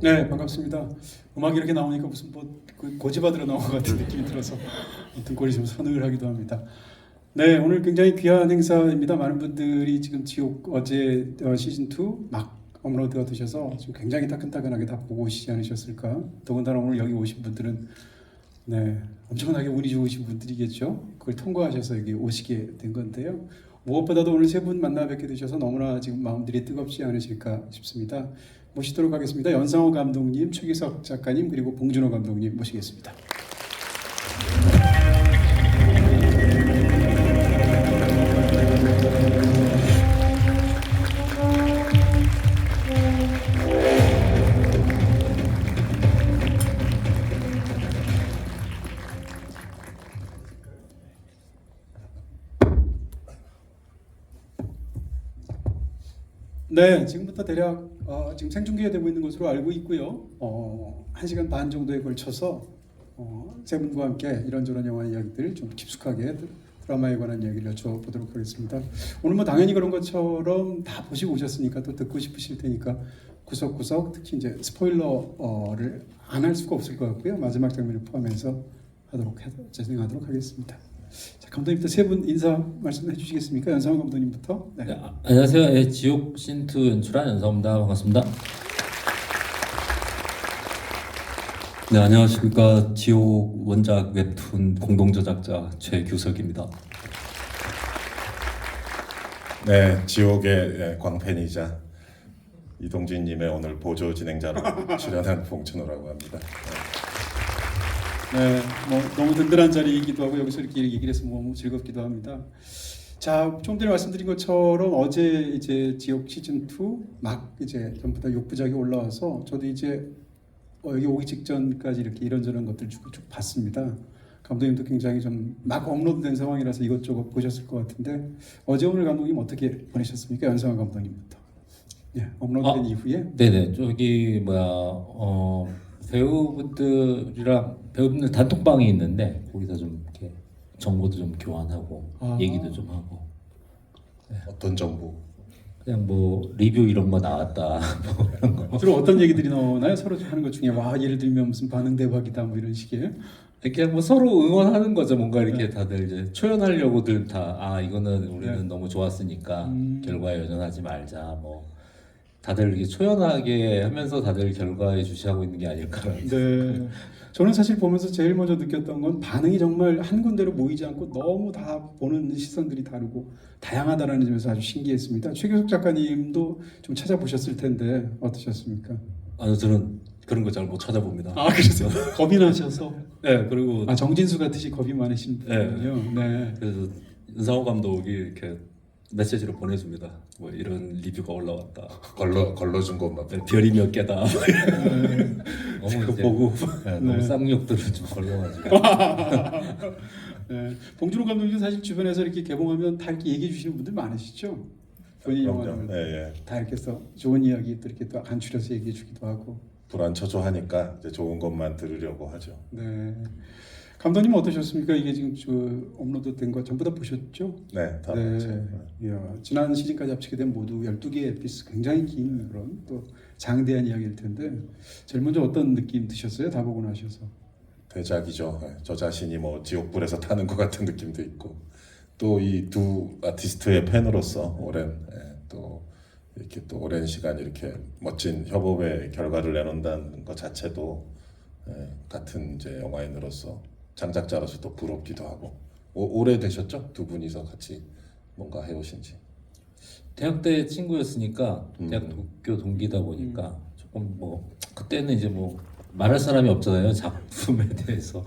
네, 반갑습니다. 음악이 이렇게 나오니까 무슨 고집받으러 나온 것 같은 느낌이 들어서 등골이 좀 서늘하기도 합니다. 네, 오늘 굉장히 귀한 행사입니다. 많은 분들이 지금 지옥 어제 시즌 2 막 업로드가 되셔서 지금 굉장히 따끈따끈하게 다 보고 오시지 않으셨을까? 더군다나 오늘 여기 오신 분들은 네, 엄청나게 운이 좋으신 분들이겠죠. 그걸 통과하셔서 여기 오시게 된 건데요. 무엇보다도 오늘 세 분 만나 뵙게 되셔서 너무나 지금 마음들이 뜨겁지 않으실까 싶습니다. 모시도록 하겠습니다. 연상호 감독님, 최기석 작가님, 그리고 봉준호 감독님 모시겠습니다. 네, 지금부터 대략 지금 생중계가 되고 있는 것으로 알고 있고요. 1시간 반 정도에 걸쳐서 세 분과 함께 이런저런 영화 이야기들 좀 깊숙하게 드라마에 관한 이야기를 여쭤보도록 하겠습니다. 오늘 뭐 당연히 그런 것처럼 다 보시고 오셨으니까 또 듣고 싶으실 테니까 구석구석 특히 이제 스포일러를 안 할 수가 없을 것 같고요. 마지막 장면을 포함해서 진행하도록 하겠습니다. 자, 감독님부터 세 분 인사 말씀해 주시겠습니까? 연상호 감독님부터. 네. 안녕하세요. 예, 지옥 신2 연출한 연상호입니다. 반갑습니다. 네, 안녕하십니까. 지옥 원작 웹툰 공동저작자 최규석입니다. 네, 지옥의 광팬이자 이동진님의 오늘 보조 진행자로 출연한 봉준호라고 합니다. 네, 뭐 너무 든든한 자리이기도 하고 여기서 이렇게 얘기를 해서 너무 즐겁기도 합니다. 자, 좀 전에 말씀드린 것처럼 어제 이제 지옥 시즌 2 막 이제 전부 다 6부작이 올라와서 저도 이제 여기 오기 직전까지 이렇게 이런저런 것들 쭉 봤습니다. 감독님도 굉장히 좀 막 업로드된 상황이라서 이것저것 보셨을 것 같은데 어제 오늘 감독님 어떻게 보내셨습니까? 연상호 감독님부터. 네, 업로드된 이후에. 네네. 저기 배우분들 단톡방이 있는데 거기서 좀 이렇게 정보도 좀 교환하고 얘기도 좀 하고. 어떤 정보? 그냥 뭐 리뷰 이런 거 나왔다 뭐 이런 거. 주로 어떤 얘기들이 나오나요? 서로 하는 것 중에 와 예를 들면 무슨 반응 대박이다 뭐 이런 식의. 그냥 뭐 서로 응원하는 거죠. 뭔가 이렇게 다들 이제 초연하려고들 다 이거는 우리는 너무 좋았으니까 결과에 연연하지 말자 뭐 다들 이렇게 초연하게 하면서 다들 결과에 주시하고 있는 게 아닐까라는. 네. 저는 사실 보면서 제일 먼저 느꼈던 건 반응이 정말 한 군데로 모이지 않고 너무 다 보는 시선들이 다르고 다양하다는 점에서 아주 신기했습니다. 최규석 작가님도 좀 찾아보셨을 텐데 어떠셨습니까? 아니요, 저는 그런 거 잘 못 찾아봅니다. 그래서 겁이 나셔서 네, 그리고 정진수 같으시 겁이 많으신 분이요. 네. 그래서 연상호 감독이 이렇게 메시지로 보내줍니다. 뭐 이런 리뷰가 올라왔다. 걸러준 것만. 네, 별이 몇 개다. 너무 이제 보고 너무 쌍욕들을 좀 걸러가지고. 네. 봉준호 감독님도 사실 주변에서 이렇게 개봉하면 다 이렇게 얘기해 주시는 분들 많으시죠? 본인 영화를 예. 다 이렇게 해서 좋은 이야기 또 이렇게 또 간추려서 얘기해 주기도 하고. 불안처조하니까 이제 좋은 것만 들으려고 하죠. 네. 감독님은 어떠셨습니까? 이게 지금 업로드된 거 전부 다 보셨죠? 네, 다 네. 봤죠. 이야, 지난 시즌까지 합치게 되면 모두 12개의 에피소드 굉장히 긴 그런 또 장대한 이야기일 텐데 제일 먼저 어떤 느낌 드셨어요? 다 보고 나셔서. 대작이죠. 저 자신이 뭐 지옥불에서 타는 것 같은 느낌도 있고 또 이 두 아티스트의 팬으로서 또 이렇게 또 오랜 시간 이렇게 멋진 협업의 결과를 내놓는다는 것 자체도 같은 이제 영화인으로서 장작자로서 또 부럽기도 하고 오래 되셨죠? 두 분이서 같이 뭔가 해오신지. 대학 때 친구였으니까 대학교 동기다 보니까 조금 뭐 그때는 이제 뭐 말할 사람이 없잖아요. 작품에 대해서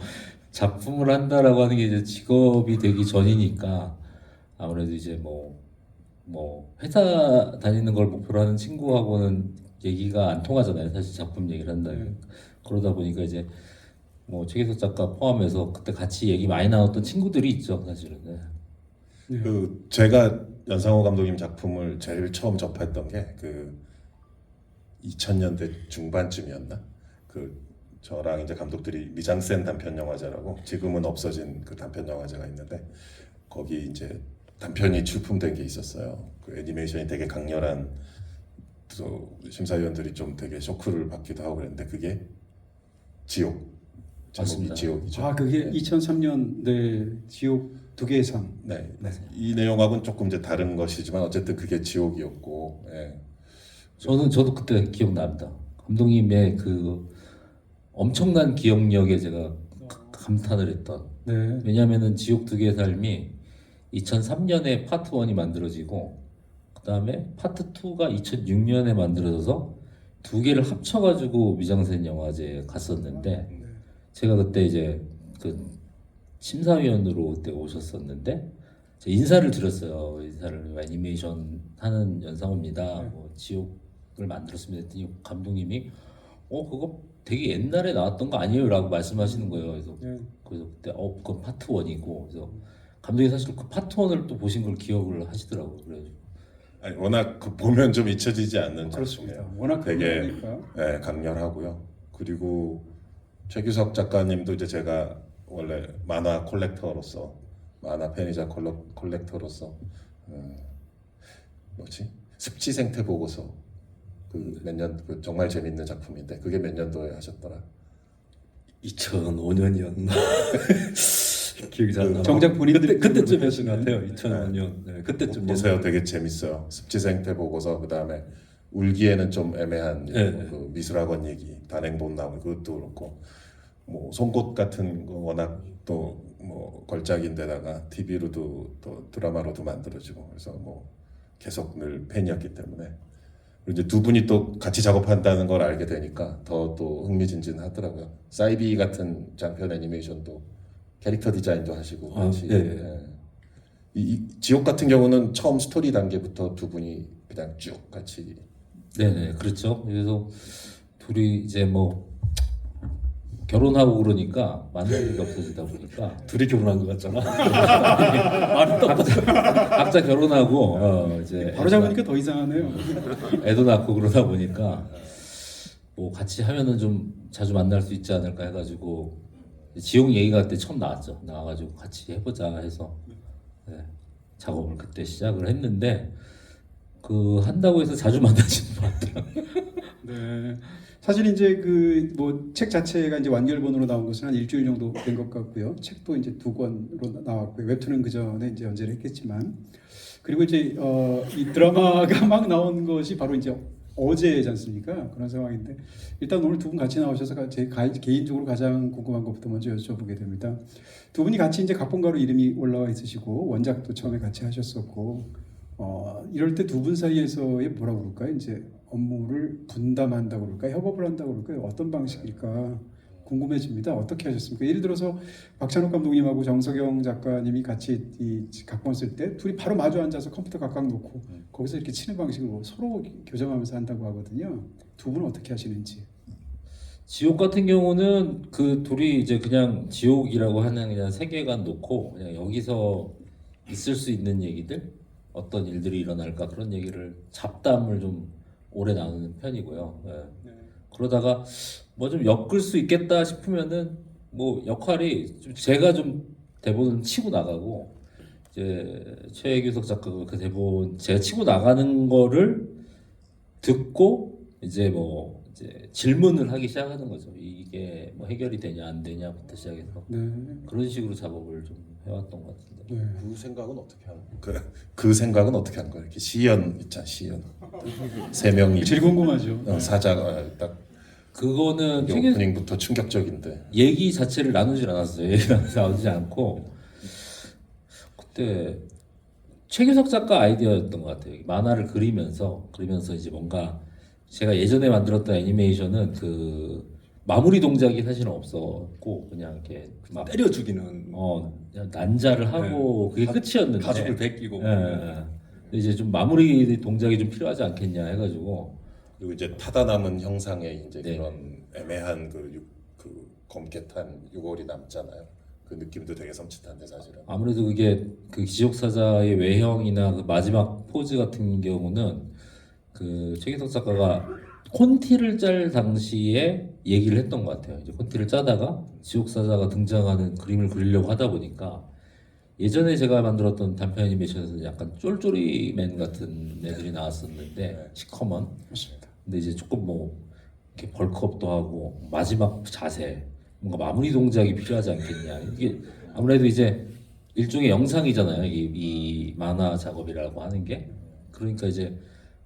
작품을 한다라고 하는 게 이제 직업이 되기 전이니까 아무래도 이제 뭐 회사 다니는 걸 목표로 하는 친구하고는 얘기가 안 통하잖아요. 사실 작품 얘기를 한다면. 그러다 보니까 이제 뭐 최기석 작가 포함해서 그때 같이 얘기 많이 나눴던 친구들이 있죠, 사실은. 네. 그 제가 연상호 감독님 작품을 제일 처음 접했던 게 그 2000년대 중반쯤이었나? 그 저랑 이제 감독들이 미장센 단편 영화제라고 지금은 없어진 그 단편 영화제가 있는데 거기 이제 단편이 출품된 게 있었어요. 그 애니메이션이 되게 강렬한 또 심사위원들이 좀 되게 쇼크를 받기도 하고 그랬는데 그게 지옥 제목이 맞습니다. 지옥이죠. 아 그게 2003년 네 지옥 두 개의 삶. 네. 이 내용하고는 조금 이제 다른 것이지만 어쨌든 그게 지옥이었고 예. 저도 그때 기억납니다. 감독님의 그 엄청난 기억력에 제가 감탄을 했던. 네. 왜냐하면은 지옥 두 개의 삶이 2003년에 파트 1이 만들어지고 그 다음에 파트 2가 2006년에 만들어져서 두 개를 합쳐가지고 미장센 영화제에 갔었는데 제가 그때 이제 그 심사위원으로 그때 오셨었는데 제가 인사를 드렸어요. 인사를 애니메이션 하는 연상호입니다. 뭐 지옥을 만들었습니다. 했더니 감독님이 그거 되게 옛날에 나왔던 거 아니에요? 라고 말씀하시는 거예요. 그래서 네. 그때 그건 파트 1이고 그래서 감독이 사실 그 파트 1을 또 보신 걸 기억을 하시더라고요. 그래가지고 아니, 워낙 그 보면 좀 잊혀지지 않는 그렇습니다. 작품이에요. 워낙 되게 강력하니까. 예, 강렬하고요. 그리고 최규석 작가님도 이제 제가 원래 만화 콜렉터로서 만화 팬이자 콜렉터로서 뭐지 습지 생태 보고서 그 몇 년 그 정말 재밌는 작품인데 그게 몇 년도에 하셨더라? 2005년이었나 기억이 잘 안 나. 정작 본인들이 그때쯤 했던 것 같아요. 2005년. 네, 그때쯤 보세요. 되게 재밌어요. 습지 생태 보고서 그 다음에 울기에는 좀 애매한 네. 그 미술학원 얘기 단행본 나오는 그것도 그렇고 뭐 송곳 같은 거 워낙 또 뭐 걸작인데다가 TV로도 또 드라마로도 만들어지고 그래서 뭐 계속 늘 팬이었기 때문에 그리고 이제 두 분이 또 같이 작업한다는 걸 알게 되니까 더 또 흥미진진하더라고요. 사이비 같은 장편 애니메이션도 캐릭터 디자인도 하시고 같이 예. 예. 이 지옥 같은 경우는 처음 스토리 단계부터 두 분이 그냥 쭉 같이 네네 그렇죠. 그래서 둘이 이제 뭐 결혼하고 그러니까 만날 일이 없어지다 보니까 둘이 결혼한 것 같잖아. 각자 결혼하고 이제 바로 잡으니까 더 이상하네요. 애도 낳고 그러다 보니까 뭐 같이 하면은 좀 자주 만날 수 있지 않을까 해가지고 지옥 얘기가 그때 처음 나왔죠. 나와가지고 같이 해보자 해서 네, 작업을 그때 시작을 했는데 그 한다고 해서 자주 만나지는 않더라고요. 네. 사실 이제 그 뭐 책 자체가 이제 완결본으로 나온 것은 한 일주일 정도 된 것 같고요. 책도 이제 2권으로 나왔고요. 웹툰은 그 전에 이제 연재를 했겠지만 그리고 이제 이 드라마가 막 나온 것이 바로 이제 어제지 않습니까? 그런 상황인데 일단 오늘 두 분 같이 나오셔서 제 개인적으로 가장 궁금한 것부터 먼저 여쭤보게 됩니다. 두 분이 같이 이제 각본가로 이름이 올라와 있으시고 원작도 처음에 같이 하셨었고 이럴 때 두 분 사이에서의 뭐라고 그럴까요? 이제 업무를 분담한다고 그럴까요? 협업을 한다고 그럴까요? 어떤 방식일까 궁금해집니다. 어떻게 하셨습니까? 예를 들어서 박찬욱 감독님하고 정석영 작가님이 같이 이 각본 쓸 때 둘이 바로 마주 앉아서 컴퓨터 각각 놓고 거기서 이렇게 치는 방식으로 서로 교정하면서 한다고 하거든요. 두 분은 어떻게 하시는지. 지옥 같은 경우는 그 둘이 이제 그냥 지옥이라고 하는 그냥 세계관 놓고 그냥 여기서 있을 수 있는 얘기들 어떤 일들이 일어날까 그런 얘기를 잡담을 좀 오래 나누는 편이고요. 예. 그러다가 뭐 좀 엮을 수 있겠다 싶으면은 뭐 역할이 좀 제가 좀 대본을 치고 나가고 이제 최규석 작가가 그 대본 제가 치고 나가는 거를 듣고 이제 뭐 이제 질문을 하기 시작하는 거죠. 이게 뭐 해결이 되냐 안 되냐부터 시작해서 네. 그런 식으로 작업을 좀 해왔던 것 같은데. 네. 그 생각은 어떻게 하는 거야? 그 생각은 어떻게 하는 거야? 이렇게 시연 있잖아 시연 세 명이 제일 궁금하죠. 사자가 딱 그거는 이게 최규석 오프닝부터 충격적인데 얘기 자체를 나누질 않았어요. 얘기를 나누지 않고 그때 최규석 작가 아이디어였던 것 같아요. 만화를 그리면서 이제 뭔가 제가 예전에 만들었던 애니메이션은 그 마무리 동작이 사실은 없었고 그냥 이렇게 막 때려 죽이는 그냥 난자를 하고 그게 끝이었는데 가죽을 베끼고 예, 예. 근데 이제 좀 마무리 동작이 좀 필요하지 않겠냐 해가지고 그리고 이제 타다 남은 형상의 이제 네. 그런 애매한 그 검게 탄 유골이 남잖아요. 그 느낌도 되게 섬찟한데 사실은 아무래도 그게 그 기적사자의 외형이나 그 마지막 포즈 같은 경우는 그 최기석 작가가 콘티를 짤 당시에 얘기를 했던 것 같아요. 이제 콘티를 짜다가 지옥사자가 등장하는 그림을 그리려고 하다 보니까 예전에 제가 만들었던 단편 애니메이션에서는 약간 쫄쫄이맨 같은 애들이 나왔었는데 시커먼. 맞습니다. 근데 이제 조금 뭐 이렇게 벌크업도 하고 마지막 자세 뭔가 마무리 동작이 필요하지 않겠냐. 이게 아무래도 이제 일종의 영상이잖아요. 이 만화 작업이라고 하는 게. 그러니까 이제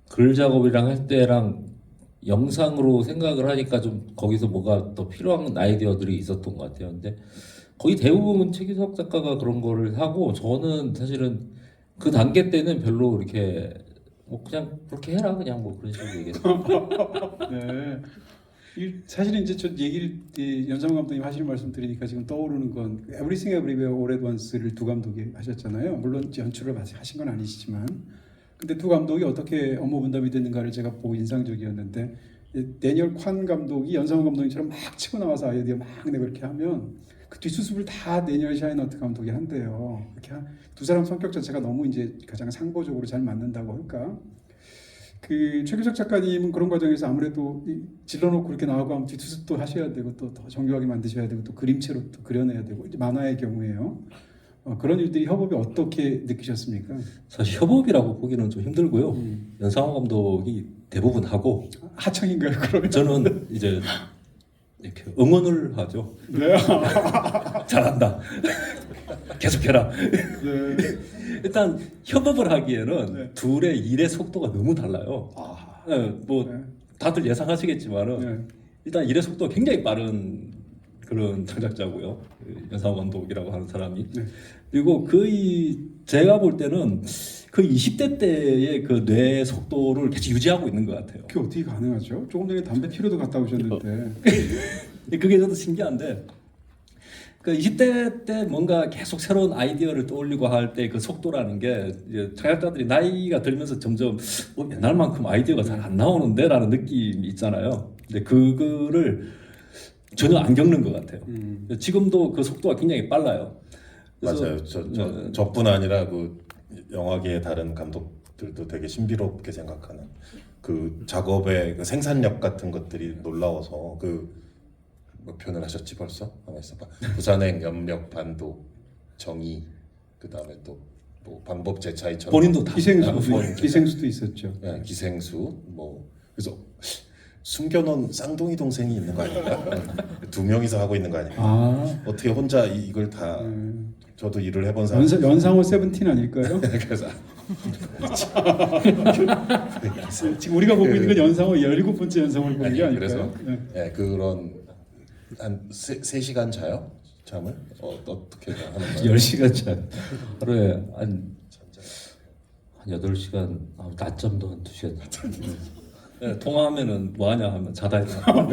글 작업이랑 할 때랑 영상으로 생각을 하니까 좀 거기서 뭐가 더 필요한 아이디어들이 있었던 것 같아요. 근데 거의 대부분 최기석 작가가 그런 거를 하고 저는 사실은 그 단계 때는 별로 이렇게 뭐 그냥 그렇게 해라 그냥 뭐 그런 식으로 얘기했어요. 네. 사실은 이제 저 얘기를 연상호 감독님 하시는 말씀 들으니까 지금 떠오르는 건 Everything Everywhere All at Once를 두 감독이 하셨잖아요. 물론 이제 연출을 하신 건 아니시지만, 근데 두 감독이 어떻게 업무 분담이 됐는가를 제가 보고 인상적이었는데, 데니얼 콴 감독이 연상호 감독님처럼 막 치고 나와서 아이디어 막 내고 이렇게 하면 그 뒷수습을 다 데니얼 샤이너트 감독이 한대요. 이렇게 두 사람 성격 자체가 너무 이제 가장 상보적으로 잘 맞는다고 할까? 그 최규석 작가님은 그런 과정에서 아무래도 질러놓고 이렇게 나오고 하면 뒷수습도 하셔야 되고 또 더 정교하게 만드셔야 되고 또 그림체로 또 그려내야 되고 이제 만화의 경우에요. 그런 일들이 협업이 어떻게 느끼셨습니까? 사실 협업이라고 보기는 좀 힘들고요. 연상호 감독이 대부분 하고 하청인가요? 그러면 저는 이제 이렇게 응원을 하죠. 네. 잘한다. 계속해라. 네. 일단 협업을 하기에는 네. 둘의 일의 속도가 너무 달라요. 아, 네, 뭐 네. 다들 예상하시겠지만은 네. 일단 일의 속도가 굉장히 빠른 그런 창작자고요. 연상호 감독이라고 하는 사람이. 네. 그리고 제가 볼 때는 그 20대 때의 그 뇌 속도를 계속 유지하고 있는 것 같아요. 그게 어떻게 가능하죠? 조금 전에 담배 피러도 갔다 오셨는데. 그게 저도 신기한데 그 20대 때 뭔가 계속 새로운 아이디어를 떠올리고 할 때 그 속도라는 게 이제 창작자들이 나이가 들면서 점점 옛날만큼 아이디어가 잘 안 나오는데라는 느낌이 있잖아요. 근데 그거를 전혀 안 겪는 것 같아요. 지금도 그 속도가 굉장히 빨라요. 그래서 맞아요. 저뿐 아니라 그 영화계의 다른 감독들도 되게 신비롭게 생각하는 그 작업의 그 생산력 같은 것들이 놀라워서 뭐 표현을 하셨지 벌써? 가만 있어봐. 부산행, 염력, 반도, 정의, 그 다음에 또 뭐 방법 제차이처럼 본인도 다 기생수도 있었죠. 네, 기생수 뭐 그래서 숨겨놓은 쌍둥이 동생이 있는 거 아닌가? 두 명이서 하고 있는 거 아닌가? 아, 어떻게 혼자 이걸 다 저도 일을 해본 사람 연상호 세븐틴 아닐까요? 그래서 지금 우리가 보고 있는 건 연상호 17번째 연상호를 보는 게 아니, 아닐까요? 네. 네, 그런 한 3시간 자요? 잠을? 어떻게 하는 거예요? 10시간 전 하루에 한 8시간 낮잠도 한 2시간 네, 통화하면은 뭐 하냐 하면 자다 일어나.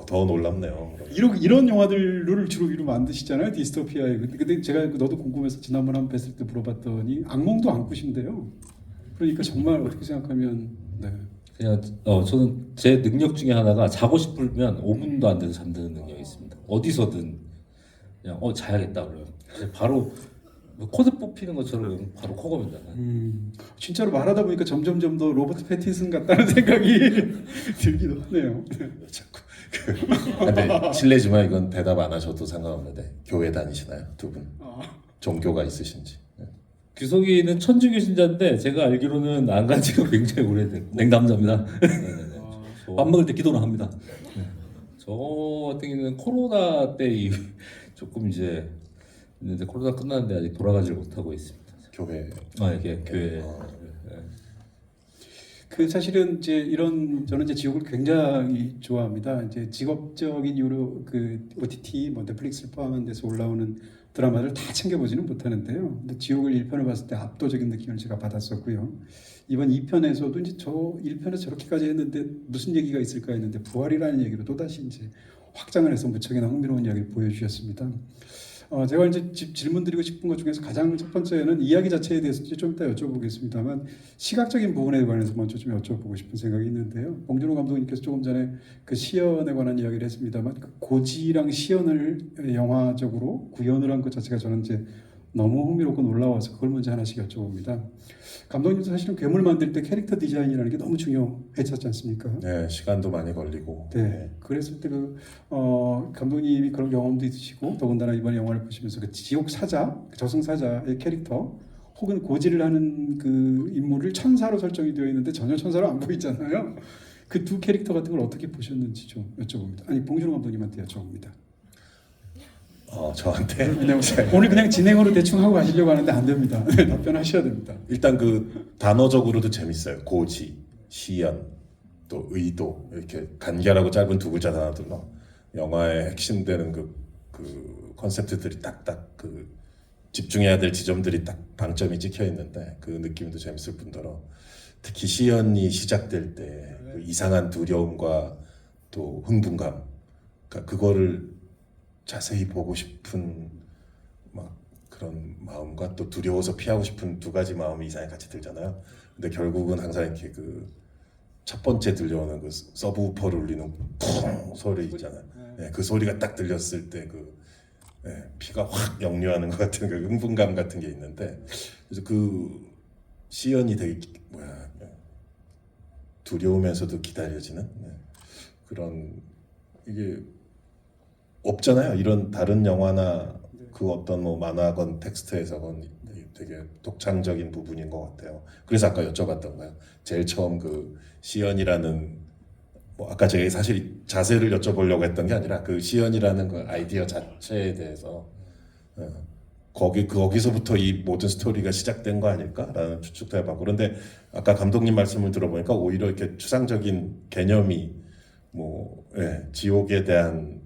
더 놀랍네요. 그럼. 이런 영화들을 주로 위로 만드시잖아요, 디스토피아에. 근데 제가 너도 궁금해서 지난번 한번 뵀을 때 물어봤더니 악몽도 안 꾸신대요. 그러니까 정말 어떻게 생각하면 네. 그냥 저는 제 능력 중에 하나가 자고 싶으면 5분도 안 돼서 잠드는 능력이 있습니다. 어디서든 그냥 자야겠다 그러면 바로 코드 뽑히는 것처럼 바로 코 고면 자요. 진짜로 말하다 보니까 점점점 더 로버트 패틴슨 같다는 생각이 들기도 하네요. 자꾸 근데 실례지만 이건 대답 안 하셔도 상관없는데 교회 다니시나요? 두 분? 종교가 있으신지? 규석이는 천주교 신자인데 제가 알기로는 안 간 지가 굉장히 오래된 냉담자입니다. 네네네. 밥 먹을 때 기도는 합니다. 저 같은 경우는 코로나 때 조금 이제 있는데 코로나 끝났는데 아직 돌아가질 못하고 있습니다. 교회. 이게 교회. 그 사실은 이제 저는 이제 지옥을 굉장히 좋아합니다. 이제 직업적인 이유로 그 OTT 뭐 넷플릭스를 포함한 데서 올라오는 드라마를 다 챙겨보지는 못하는데요. 근데 지옥을 1편을 봤을 때 압도적인 느낌을 제가 받았었고요. 이번 2편에서도 이제 저 1편에서 저렇게까지 했는데 무슨 얘기가 있을까 했는데 부활이라는 얘기로 또다시 이제 확장을 해서 무척이나 흥미로운 이야기를 보여주셨습니다. 제가 이제 질문 드리고 싶은 것 중에서 가장 첫 번째는 이야기 자체에 대해서 이제 좀 이따 여쭤보겠습니다만 시각적인 부분에 관해서 먼저 좀 여쭤보고 싶은 생각이 있는데요. 봉준호 감독님께서 조금 전에 그 시연에 관한 이야기를 했습니다만 그 고지랑 시연을 영화적으로 구현을 한 것 자체가 저는 이제 너무 흥미롭고 놀라워서 그걸 먼저 하나씩 여쭤봅니다. 감독님도 사실은 괴물 만들 때 캐릭터 디자인이라는 게 너무 중요했었지 않습니까? 네, 시간도 많이 걸리고. 네, 그랬을 때 감독님이 그런 경험도 있으시고 더군다나 이번 영화를 보시면서 그 지옥 사자, 그 저승 사자의 캐릭터 혹은 고지를 하는 그 인물을 천사로 설정이 되어 있는데 전혀 천사로 안 보이잖아요. 그 두 캐릭터 같은 걸 어떻게 보셨는지 좀 여쭤봅니다. 아니 봉준호 감독님한테 여쭤봅니다. 저한테 오늘 그냥 진행으로 대충 하고 가시려고 하는데 안 됩니다. 답변하셔야 됩니다. 일단 그 단어적으로도 재밌어요. 고지, 시연, 또 의도 이렇게 간결하고 짧은 두 글자 단어들로 영화의 핵심되는 그 컨셉트들이 딱딱 그 집중해야 될 지점들이 딱 방점이 찍혀 있는데 그 느낌도 재밌을 뿐더러 특히 시연이 시작될 때 그 이상한 두려움과 또 흥분감, 그러니까 그거를 자세히 보고 싶은 막 그런 마음과 또 두려워서 피하고 싶은 두 가지 마음이 이상하게 같이 들잖아요. 근데 결국은 항상 이렇게 그 첫 번째 들려오는 그 서브우퍼를 울리는 쿵 소리 있잖아요. 네, 그 소리가 딱 들렸을 때 그 피가 확 역류하는 것 같은 그 흥분감 같은 게 있는데 그래서 그 시연이 되게 두려우면서도 기다려지는 그런 이게 없잖아요. 이런 다른 영화나 그 어떤 뭐 만화건 텍스트에서건 되게 독창적인 부분인 것 같아요. 그래서 아까 여쭤봤던 거예요. 제일 처음 그 시연이라는 뭐 아까 제가 사실 자세를 여쭤보려고 했던 게 아니라 그 시연이라는 그 아이디어 자체에 대해서 거기서부터 이 모든 스토리가 시작된 거 아닐까라는 추측도 해봤고 그런데 아까 감독님 말씀을 들어보니까 오히려 이렇게 추상적인 개념이 지옥에 대한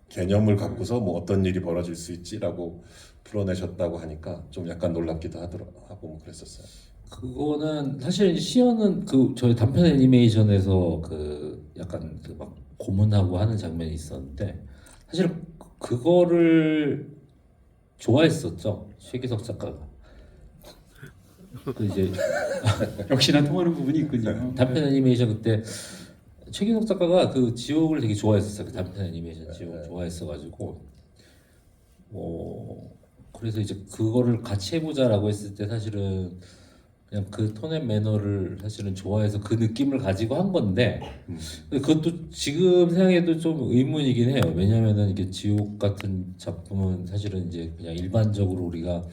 개념을 갖고서 뭐 어떤 일이 벌어질 수 있지라고 풀어내셨다고 하니까 좀 약간 놀랍기도 하고 뭐 그랬었어요. 그거는 사실 시연은 그 저희 단편 애니메이션에서 그 약간 그 막 고문하고 하는 장면이 있었는데 사실 그거를 좋아했었죠 최기석 작가가. 그 이제 역시나 통하는 부분이 있군요. 단편 애니메이션 그때 최기석 작가가 그 지옥을 되게 좋아했었어요. 그 단편 애니메이션 지옥 좋아했어가지고 뭐 그래서 이제 그거를 같이 해보자라고 했을 때 사실은 그냥 그 톤 앤 매너를 사실은 좋아해서 그 느낌을 가지고 한 건데 그것도 지금 생각해도 좀 의문이긴 해요. 왜냐면은 이게 지옥 같은 작품은 사실은 이제 그냥 일반적으로 우리가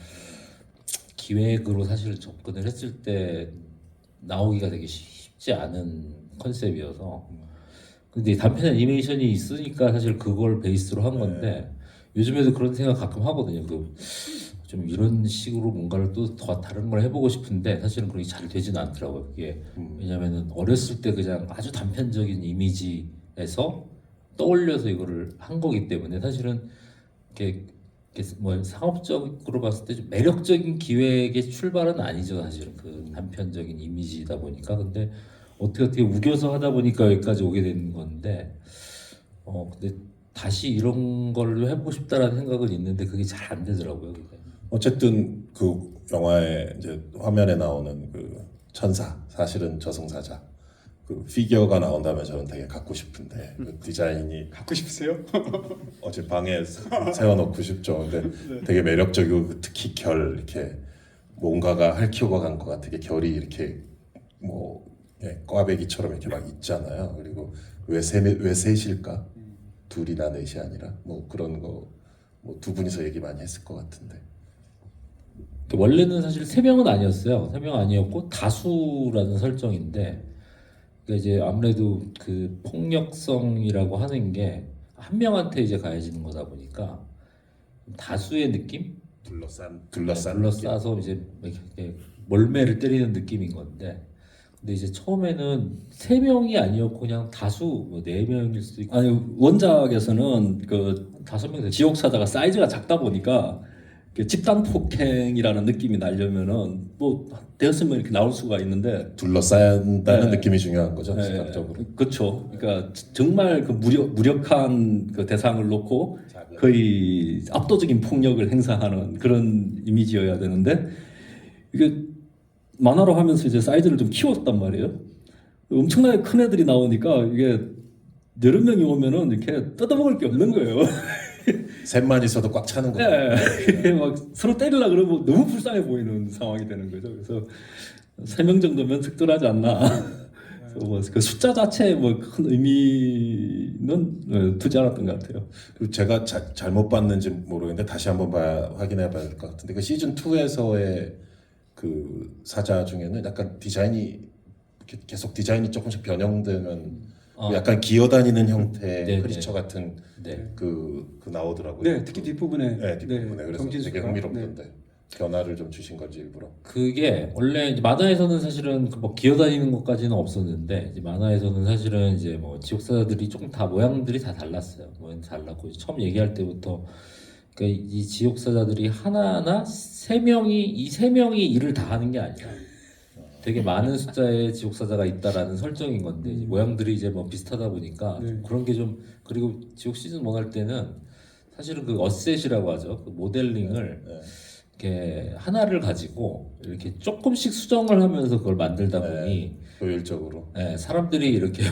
기획으로 사실 접근을 했을 때 나오기가 되게 쉽지 않은 컨셉이어서 근데 단편 애니메이션이 있으니까 사실 그걸 베이스로 한 건데 요즘에도 그런 생각 가끔 하거든요. 좀 이런 식으로 뭔가를 또 더 다른 걸 해보고 싶은데 사실은 그렇게 잘 되지는 않더라고요. 그게 왜냐면은 어렸을 때 그냥 아주 단편적인 이미지에서 떠올려서 이거를 한 거기 때문에 사실은 이렇게 뭐 상업적으로 봤을 때 좀 매력적인 기획의 출발은 아니죠. 사실은 그 단편적인 이미지다 보니까 근데 어떻게 우겨서 하다 보니까 여기까지 오게 된 건데 근데 다시 이런 걸 해보고 싶다라는 생각은 있는데 그게 잘 안 되더라고요. 그게. 어쨌든 그 영화에 이제 화면에 나오는 그 천사 사실은 저승사자 그 피규어가 나온다면 저는 되게 갖고 싶은데 그 디자인이 갖고 싶으세요? 어제 방에 세워놓고 싶죠. 근데 되게 매력적이고 특히 결 이렇게 뭔가가 핥히고 간 것 같은 게 결이 이렇게 뭐 꽈배기처럼 이렇게 막 있잖아요. 그리고 왜 셋일까? 둘이나 넷이 아니라 뭐 그런 거 뭐 두 분이서 얘기 많이 했을 것 같은데. 원래는 사실 3명은 아니었어요. 3명 아니었고 다수라는 설정인데 그러니까 이제 아무래도 그 폭력성이라고 하는 게 한 명한테 이제 가해지는 거다 보니까 다수의 느낌? 둘러싸서 이제 이렇게 멀매를 때리는 느낌인 건데 근데 이제 처음에는 3명이 아니었고 그냥 다수 뭐 4명일 수도 있고 아니 원작에서는 그 5명 됐죠. 지옥 사자가 사이즈가 작다 보니까 집단 폭행이라는 느낌이 나려면은 뭐 대여섯 명 이렇게 나올 수가 있는데 둘러싸야 한다는 네. 느낌이 중요한 거죠. 네, 시각적으로. 그렇죠. 그러니까 정말 그 무력한 그 대상을 놓고 거의 압도적인 폭력을 행사하는 그런 이미지여야 되는데 이게 만화로 하면서 이제 사이즈를 좀 키웠단 말이에요. 엄청나게 큰 애들이 나오니까 이게 여러 명이 오면은 이렇게 뜯어먹을 게 없는 거예요. 셋만 있어도 꽉 차는 거. 네. 막 서로 때리려 그러면 너무 불쌍해 보이는 상황이 되는 거죠. 그래서 3명 정도면 특별하지 않나. 그래서 뭐그 숫자 자체에 뭐 큰 의미는 두지 않았던 것 같아요. 그리고 제가 잘못 봤는지 모르겠는데 다시 한번 확인해봐야 될 것 같은데 그 시즌 2에서의 그 사자 중에는 약간 디자인이 계속 디자인이 조금씩 변형되면 약간 기어다니는 형태의 네, 크리처 네. 같은 네. 그 나오더라고요. 네, 특히 뒷부분에 네, 뒷부분에 그래서 정진수가, 되게 흥미롭던데 변화를 좀 주신 건지 일부러. 그게 원래 이제 만화에서는 사실은 그뭐 기어다니는 것까지는 없었는데 이제 만화에서는 사실은 이제 뭐 지옥사자들이 조금 다 모양들이 다 달랐어요. 모양 달랐고 처음 얘기할 때부터 그러니까 이 지옥사자들이 하나하나 이 세 명이 일을 다 하는 게 아니라 되게 많은 숫자의 지옥사자가 있다라는 설정인 건데 이제 모양들이 이제 뭐 비슷하다 보니까 네. 좀 그런 게 좀 그리고 지옥 시즌 1 할 때는 사실은 그 어셋이라고 하죠. 그 모델링을 네. 이렇게 하나를 가지고 이렇게 조금씩 수정을 하면서 그걸 만들다 보니 효율적으로. 예, 사람들이 이렇게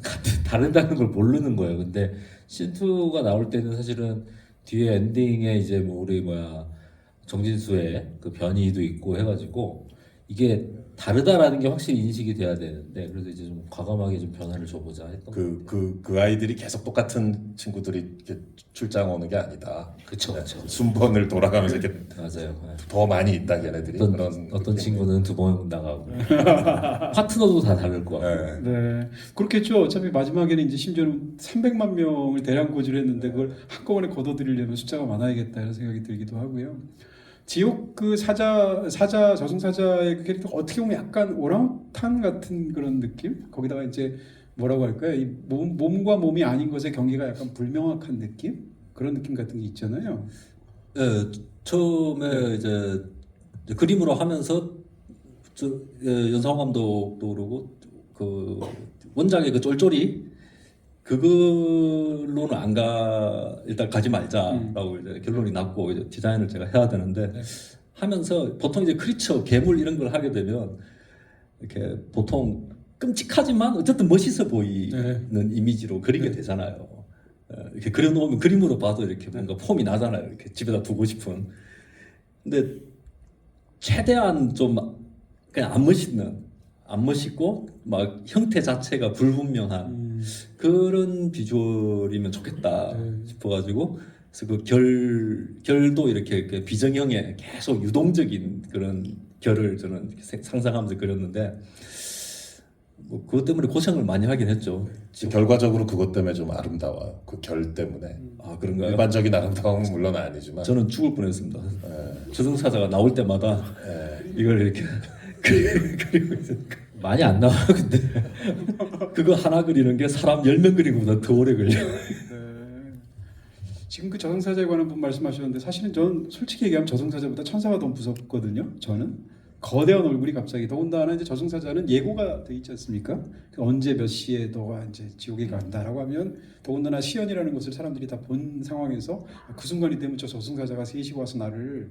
같은 다르다는 걸 모르는 거예요. 근데 신투가 나올 때는 사실은 뒤에 엔딩에 이제 뭐 우리 정진수의 그 변이도 있고 해가지고 이게 다르다라는 게 확실히 인식이 돼야 되는데 그래서 이제 좀 과감하게 좀 변화를 줘보자 했던 그 아이들이 계속 똑같은 친구들이 이렇게 출장 오는 게 아니다. 그쵸 그쵸 순번을 돌아가면서 이렇게 맞아요. 예. 더 많이 있다 걔네들이 그런 어떤 느낌이. 친구는 2번 나가고 파트너도 다 다를 거 같고 네. 네, 그렇겠죠. 어차피 마지막에는 이제 심지어는 300만 명을 대량 고지를 했는데 그걸 한꺼번에 걷어들이려면 숫자가 많아야겠다 이런 생각이 들기도 하고요. 지옥 그 사자 저승사자의 그 캐릭터 어떻게 보면 약간 오랑우탄 같은 그런 느낌? 거기다가 이제 뭐라고 할까요? 이 몸과 몸이 아닌 것의 경계가 약간 불명확한 느낌? 그런 느낌 같은 게 있잖아요. 처음에 이제 그림으로 하면서 연상호 감독도 그러고 그 원작의 그 쫄쫄이 그걸로는 일단 가지 말자라고 이제 결론이 났고 이제 디자인을 제가 해야 되는데 하면서 보통 이제 크리처 괴물 이런 걸 하게 되면 이렇게 보통 끔찍하지만 어쨌든 멋있어 보이는 이미지로 그리게 되잖아요. 이렇게 그려놓으면 그림으로 봐도 이렇게 뭔가 폼이 나잖아요. 이렇게 집에다 두고 싶은. 근데 최대한 좀 그냥 안 멋있고 막 형태 자체가 불분명한 그런 비주얼이면 좋겠다 싶어가지고 그래서 그 결도 이렇게 비정형의 계속 유동적인 그런 결을 저는 상상하면서 그렸는데 뭐 그것 때문에 고생을 많이 하긴 했죠. 결과적으로 그것 때문에 좀 아름다워요. 그 결 때문에. 아 그런가요? 일반적인 아름다움은 물론 아니지만. 저는 죽을 뻔했습니다. 저승사자가 나올 때마다 이걸 이렇게 그리고 있으니까 많이 안 나와요 근데 그거 하나 그리는 게 사람 10명 그리는 것보다 더 오래 걸려. 지금 그 저승사자에 관한 분 말씀하셨는데 사실은 저는 솔직히 얘기하면 저승사자보다 천사가 더 무섭거든요. 저는 거대한 얼굴이 갑자기 더군다나 이제 저승사자는 예고가 돼 있지 않습니까? 언제 몇 시에 너가 이제 지옥에 간다라고 하면 더군다나 시연이라는 것을 사람들이 다 본 상황에서 그 순간이 되면 저 저승사자가 셋이 와서 나를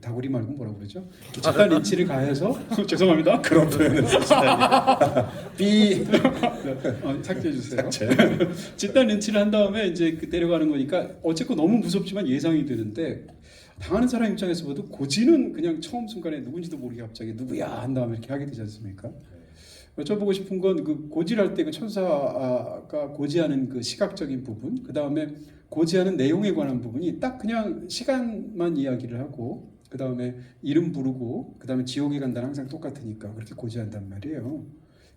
다구리 말고 뭐라고 그러죠? 집단 린치를 가해서 죄송합니다. 그런 표현은 삐 삭제해 주세요. 집단 린치를 한 다음에 이제 그 데려가는 거니까 어쨌건 너무 무섭지만 예상이 되는데 당하는 사람 입장에서 봐도 고지는 그냥 처음 순간에 누군지도 모르게 갑자기 누구야 한 다음에 이렇게 하게 되지 않습니까? 여쭤보고 싶은 건 그 고지를 할 때 그 천사가 고지하는 그 시각적인 부분, 그 다음에 고지하는 내용에 관한 부분이 딱 그냥 시간만 이야기를 하고 그 다음에 이름 부르고 그 다음에 지옥에 간다는 항상 똑같으니까 그렇게 고지한단 말이에요.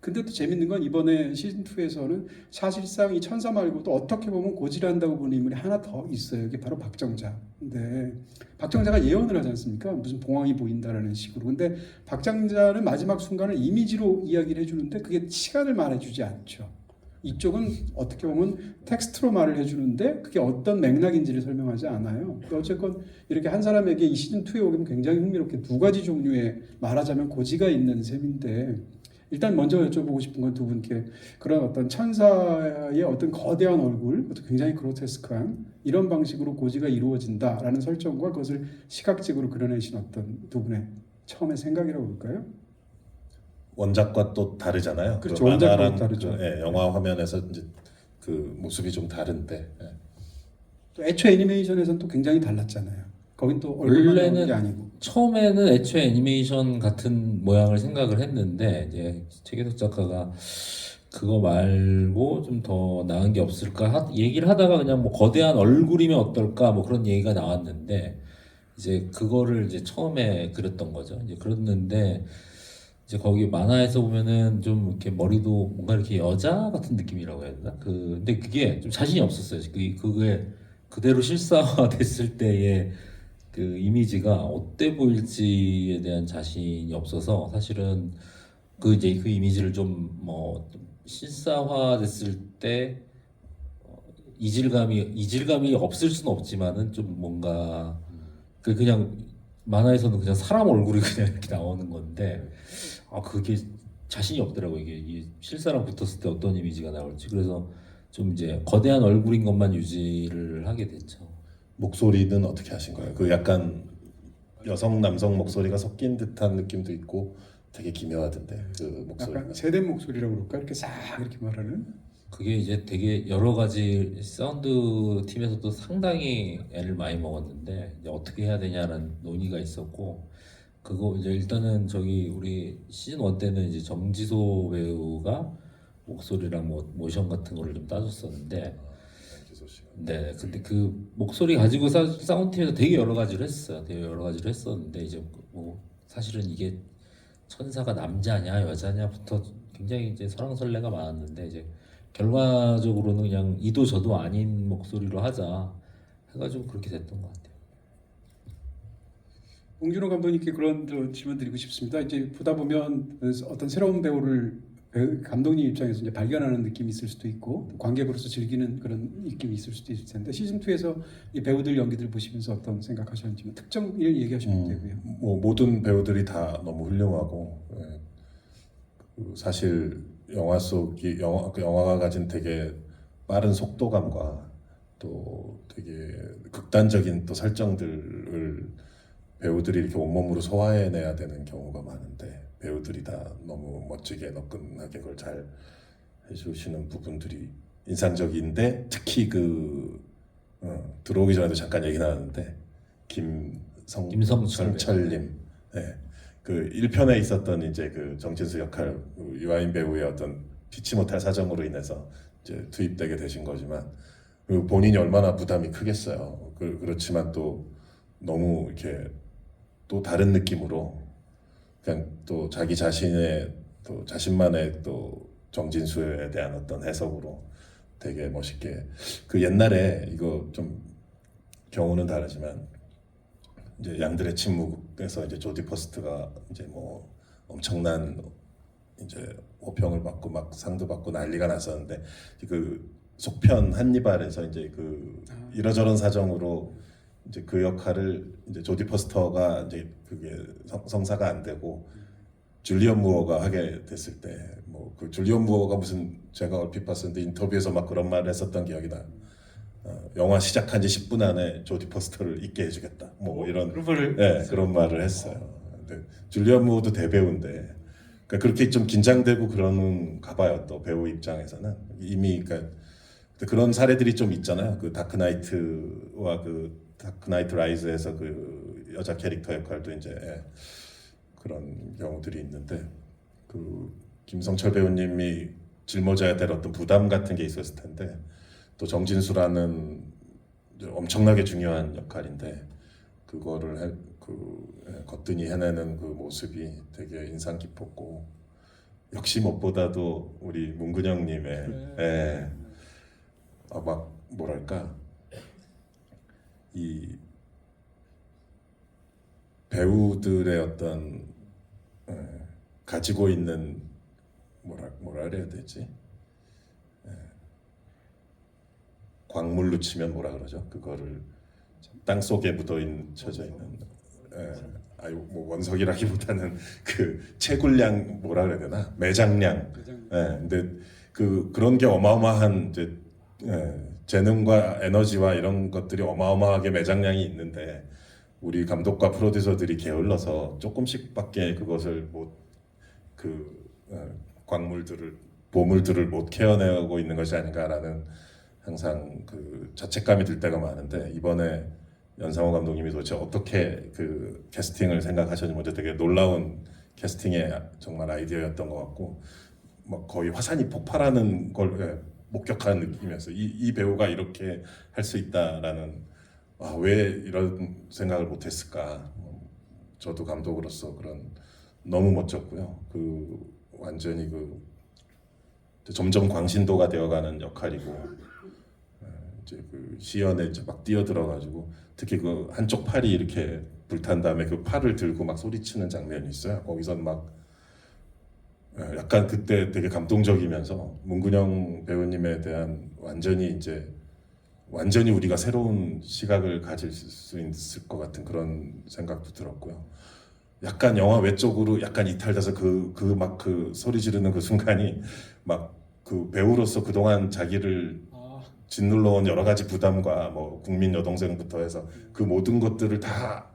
근데 또 재밌는 건 이번에 시즌 2에서는 사실상 이 천사 말고도 어떻게 보면 고지를 한다고 보는 인물이 하나 더 있어요. 이게 바로 박정자. 근데 박정자가 예언을 하지 않습니까? 무슨 봉황이 보인다라는 식으로. 근데 박정자는 마지막 순간을 이미지로 이야기를 해주는데 그게 시간을 말해주지 않죠. 이쪽은 어떻게 보면 텍스트로 말을 해주는데 그게 어떤 맥락인지를 설명하지 않아요. 그러니까 어쨌건 이렇게 한 사람에게 이 시즌 2에 오면 굉장히 흥미롭게 두 가지 종류의 말하자면 고지가 있는 셈인데 일단 먼저 여쭤보고 싶은 건 두 분께 그런 어떤 천사의 어떤 거대한 얼굴, 굉장히 그로테스크한 이런 방식으로 고지가 이루어진다라는 설정과 그것을 시각적으로 그려내신 어떤 두 분의 처음의 생각이라고 볼까요? 원작과 또 다르잖아요. 그렇죠. 그 원작과 만화랑 다르죠. 영화 화면에서 이제 그 모습이 좀 다른데 또 애초 애니메이션에서는 또 굉장히 달랐잖아요. 거긴 또 얼굴만 나오는 게 원래는 아니고. 처음에는 애초에 애니메이션 같은 모양을 생각을 했는데 이제 최계석 작가가 그거 말고 좀 더 나은 게 없을까 얘기를 하다가 그냥 뭐 거대한 얼굴이면 어떨까 뭐 그런 얘기가 나왔는데 이제 그거를 이제 처음에 그렸던 거죠. 이제 그렸는데 이제 거기 만화에서 보면은 좀 이렇게 머리도 뭔가 이렇게 여자 같은 느낌이라고 해야 되나? 근데 그게 좀 자신이 없었어요. 그게 그대로 실사화됐을 때의 그 이미지가 어때 보일지에 대한 자신이 없어서 사실은 그 이제 그 이미지를 좀 뭐 실사화됐을 때 이질감이 없을 수는 없지만은 좀 뭔가 그냥 만화에서는 그냥 사람 얼굴이 그냥 이렇게 나오는 건데 그게 자신이 없더라고 이게 실사랑 붙었을 때 어떤 이미지가 나올지 그래서 좀 이제 거대한 얼굴인 것만 유지를 하게 됐죠. 목소리는 어떻게 하신 거예요? 그 약간 여성 남성 목소리가 섞인 듯한 느낌도 있고 되게 기묘하던데 그 목소리가. 약간 세대 목소리라고 그럴까? 이렇게 싹 이렇게 말하는. 그게 이제 되게 여러 가지 사운드 팀에서도 상당히 애를 많이 먹었는데 이제 어떻게 해야 되냐는 논의가 있었고 그거 이제 일단은 저기 우리 시즌 1 때는 이제 정지소 배우가 목소리랑 뭐 모션 같은 거를 좀 따줬었는데 네 근데 그 목소리 가지고 사운드 팀에서 되게 여러 가지를 했어요. 되게 여러 가지를 했었는데 이제 뭐 사실은 이게 천사가 남자냐 여자냐부터 굉장히 이제 설왕설래가 많았는데 이제 결과적으로는 그냥 이도 저도 아닌 목소리로 하자 해가지고 그렇게 됐던 것 같아요. 봉준호 감독님께 그런 질문 드리고 싶습니다. 이제 보다 보면 어떤 새로운 배우를 감독님 입장에서 이제 발견하는 느낌이 있을 수도 있고 관객으로서 즐기는 그런 느낌이 있을 수도 있을 텐데 시즌 2에서 이 배우들 연기들 보시면서 어떤 생각하셨는지 뭐 특정일 얘기하시면 되고요. 뭐 모든 배우들이 다 너무 훌륭하고 그 사실 영화 속이 영화가 가진 되게 빠른 속도감과 또 되게 극단적인 또 설정들을 배우들이 이렇게 온몸으로 소화해내야 되는 경우가 많은데 배우들이 다 너무 멋지게 너끈하게 그걸 잘 해주시는 부분들이 인상적인데 특히 들어오기 전에도 잠깐 얘기 나왔는데 김성철님, 네. 그 1편에 있었던 이제 그 정진수 역할 유아인 배우의 어떤 피치 못할 사정으로 인해서 이제 투입되게 되신 거지만 그 본인이 얼마나 부담이 크겠어요. 그렇지만 또 너무 이렇게 또 다른 느낌으로 그냥 또 자기 자신의 또 자신만의 또 정진수에 대한 어떤 해석으로 되게 멋있게 그 옛날에 이거 좀 경우는 다르지만 이제 양들의 침묵에서 이제 조디 퍼스트가 이제 뭐 엄청난 이제 호평을 받고 막 상도 받고 난리가 났었는데 그 속편 한니발에서 이제 그 이러저런 사정으로 이제 그 역할을 이제 조디 퍼스터가 이제 그게 성사가 안 되고 줄리언 무어가 하게 됐을 때 뭐 그 줄리언 무어가 무슨 제가 얼핏 봤었는데 인터뷰에서 막 그런 말을 했었던 기억이 나요. 영화 시작한 지 10분 안에 조디 퍼스터를 잊게 해주겠다. 뭐 이런 그런 말을 했어요. 근데 줄리언 무어도 대배우인데 그러니까 그렇게 좀 긴장되고 그러는가 봐요. 또 배우 입장에서는 이미 그러니까 그런 사례들이 좀 있잖아요. 그 다크나이트와 그 다크나이트 라이즈에서 그 여자 캐릭터 역할도 이제 그런 경우들이 있는데 그 김성철 배우님이 짊어져야 될 어떤 부담 같은 게 있었을 텐데 또 정진수라는 엄청나게 중요한 역할인데 그거를 거뜬히 해내는 그 모습이 되게 인상 깊었고 역시 무엇보다도 우리 문근영님의 막 뭐랄까 이 배우들의 어떤 가지고 있는 뭐라 그래야 되지? 광물로 치면 뭐라 그러죠? 그거를 땅 속에 쳐져 있는 뭐 원석이라기보다는 그 채굴량 뭐라 그래야 되나? 매장량. 근데 그런 게 어마어마한 이제 재능과 에너지와 이런 것들이 어마어마하게 매장량이 있는데 우리 감독과 프로듀서들이 게을러서 조금씩밖에 그것을 보물들을 못 케어내고 있는 것이 아닌가라는 항상 그 자책감이 들 때가 많은데 이번에 연상호 감독님이 도대체 어떻게 그 캐스팅을 생각하셨는지 먼저 되게 놀라운 캐스팅의 정말 아이디어였던 것 같고 막 거의 화산이 폭발하는 걸 목격한 느낌이었어요. 이 배우가 이렇게 할 수 있다라는 왜 이런 생각을 못했을까. 저도 감독으로서 그런 너무 멋졌고요. 그 완전히 그 점점 광신도가 되어가는 역할이고 이제 그 시연에 이제 막 뛰어들어가지고 특히 그 한쪽 팔이 이렇게 불탄 다음에 그 팔을 들고 막 소리치는 장면이 있어요. 거기선 막 약간 그때 되게 감동적이면서 문근영 배우님에 대한 완전히 우리가 새로운 시각을 가질 수 있을 것 같은 그런 생각도 들었고요. 약간 영화 외적으로 약간 이탈돼서 그 소리 지르는 그 순간이 막 그 배우로서 그동안 자기를 짓눌러온 여러 가지 부담과 뭐 국민 여동생부터 해서 그 모든 것들을 다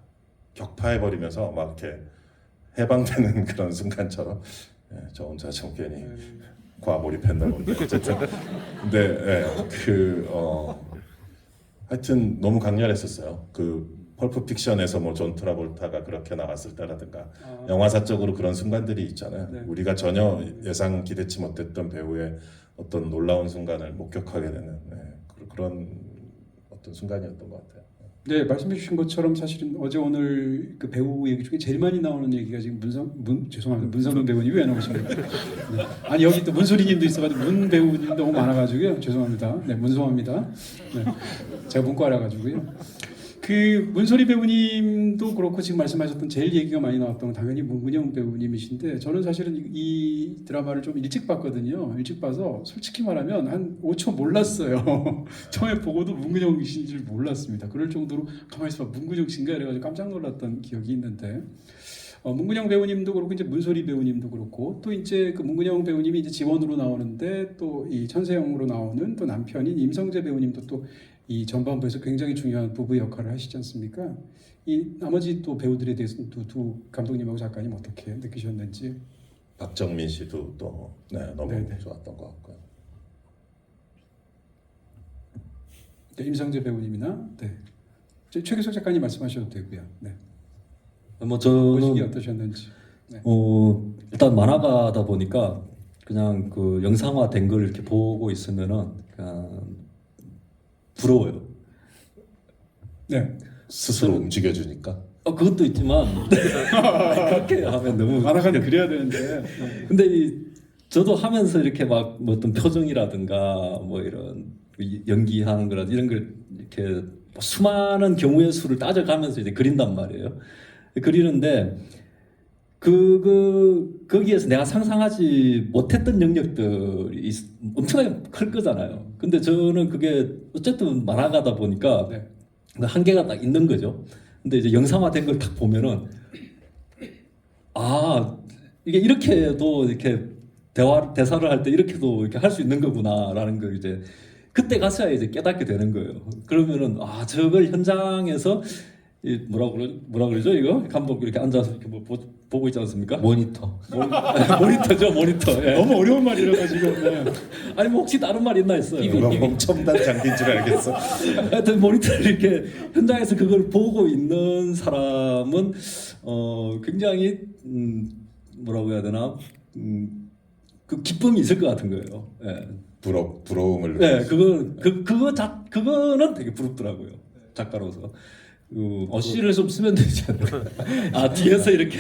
격파해 버리면서 막 이렇게 해방되는 그런 순간처럼 저 혼자 좀 괜히 과몰입했나 봅니다. 어쨌든 근데 하여튼 너무 강렬했었어요. 그 펄프 픽션에서 뭐 존 트라볼타가 그렇게 나왔을 때라든가 영화사적으로 그런 순간들이 있잖아요. 네. 우리가 전혀 예상 기대치 못했던 배우의 어떤 놀라운 순간을 목격하게 되는 그런 어떤 순간이었던 것 같아요. 네, 말씀해 주신 것처럼 사실은 어제 오늘 그 배우 얘기 중에 제일 많이 나오는 얘기가 지금 죄송합니다. 문성근 배우님이 왜 나오신 거예요? 네. 아니 여기 또 문소리님도 있어가지고 문 배우님 너무 많아가지고요. 죄송합니다. 네, 문송합니다. 네, 제가 문과라 가지고요. 그 문소리 배우님도 그렇고 지금 말씀하셨던 제일 얘기가 많이 나왔던 건 당연히 문근영 배우님이신데 저는 사실은 이 드라마를 좀 일찍 봤거든요. 일찍 봐서 솔직히 말하면 한 5초 몰랐어요. 처음에 보고도 문근영 씨인 줄 몰랐습니다. 그럴 정도로 가만히 있어봐 문근영 씨인가 이래가지고 깜짝 놀랐던 기억이 있는데 문근영 배우님도 그렇고 이제 문소리 배우님도 그렇고 또 이제 그 문근영 배우님이 이제 지원으로 나오는데 또 이 천세영으로 나오는 또 남편인 임성재 배우님도 또 이 전반부에서 굉장히 중요한 부부 역할을 하시지 않습니까? 이 나머지 또 배우들에 대해서는 두 감독님하고 작가님 어떻게 느끼셨는지. 박정민 씨도 또 너무 네네. 좋았던 것 같고요. 네, 임성재 배우님이나 최규석 작가님 말씀하셔도 되고요. 네. 뭐 보시기 저는 어떠셨는지. 네. 일단 만화가다 보니까 그냥 그 영상화된 걸 이렇게 보고 있으면은 그냥 부러워요. 네. 스스로 움직여주니까. 그것도 있지만 그렇게 하면 너무 만화가는 그래야 되는데. 네. 근데 저도 하면서 이렇게 막 뭐 어떤 표정이라든가 뭐 이런 연기하는 거라 이런 걸 이렇게 수많은 경우의 수를 따져가면서 이제 그린단 말이에요. 그리는데 거기에서 내가 상상하지 못했던 영역들이 엄청나게 클 거잖아요. 근데 저는 그게 어쨌든 만화가다 보니까 네. 한계가 딱 있는 거죠. 근데 이제 영상화된 걸 딱 보면은 이게 이렇게도 이렇게 대사를 할 때 이렇게도 이렇게 할 수 있는 거구나라는 걸 이제 그때 가서야 이제 깨닫게 되는 거예요. 그러면은 저걸 현장에서 뭐라 그러죠 이거 감독 이렇게 앉아서 이렇게 뭐 보고 있지 않습니까? 모니터. 모니터죠 모니터. 예. 너무 어려운 말이라 가지고. 네. 아니 뭐 혹시 다른 말 있나 했어요. 누가 첨단 장비인 줄 알겠어. 하여튼 모니터를 이렇게 현장에서 그걸 보고 있는 사람은 굉장히 뭐라고 해야 되나 그 기쁨이 있을 것 같은 거예요. 예. 부러움을. 네, 그거는 되게 부럽더라고요. 작가로서. 어시를 좀 쓰면 되지 않을까? 뒤에서 이렇게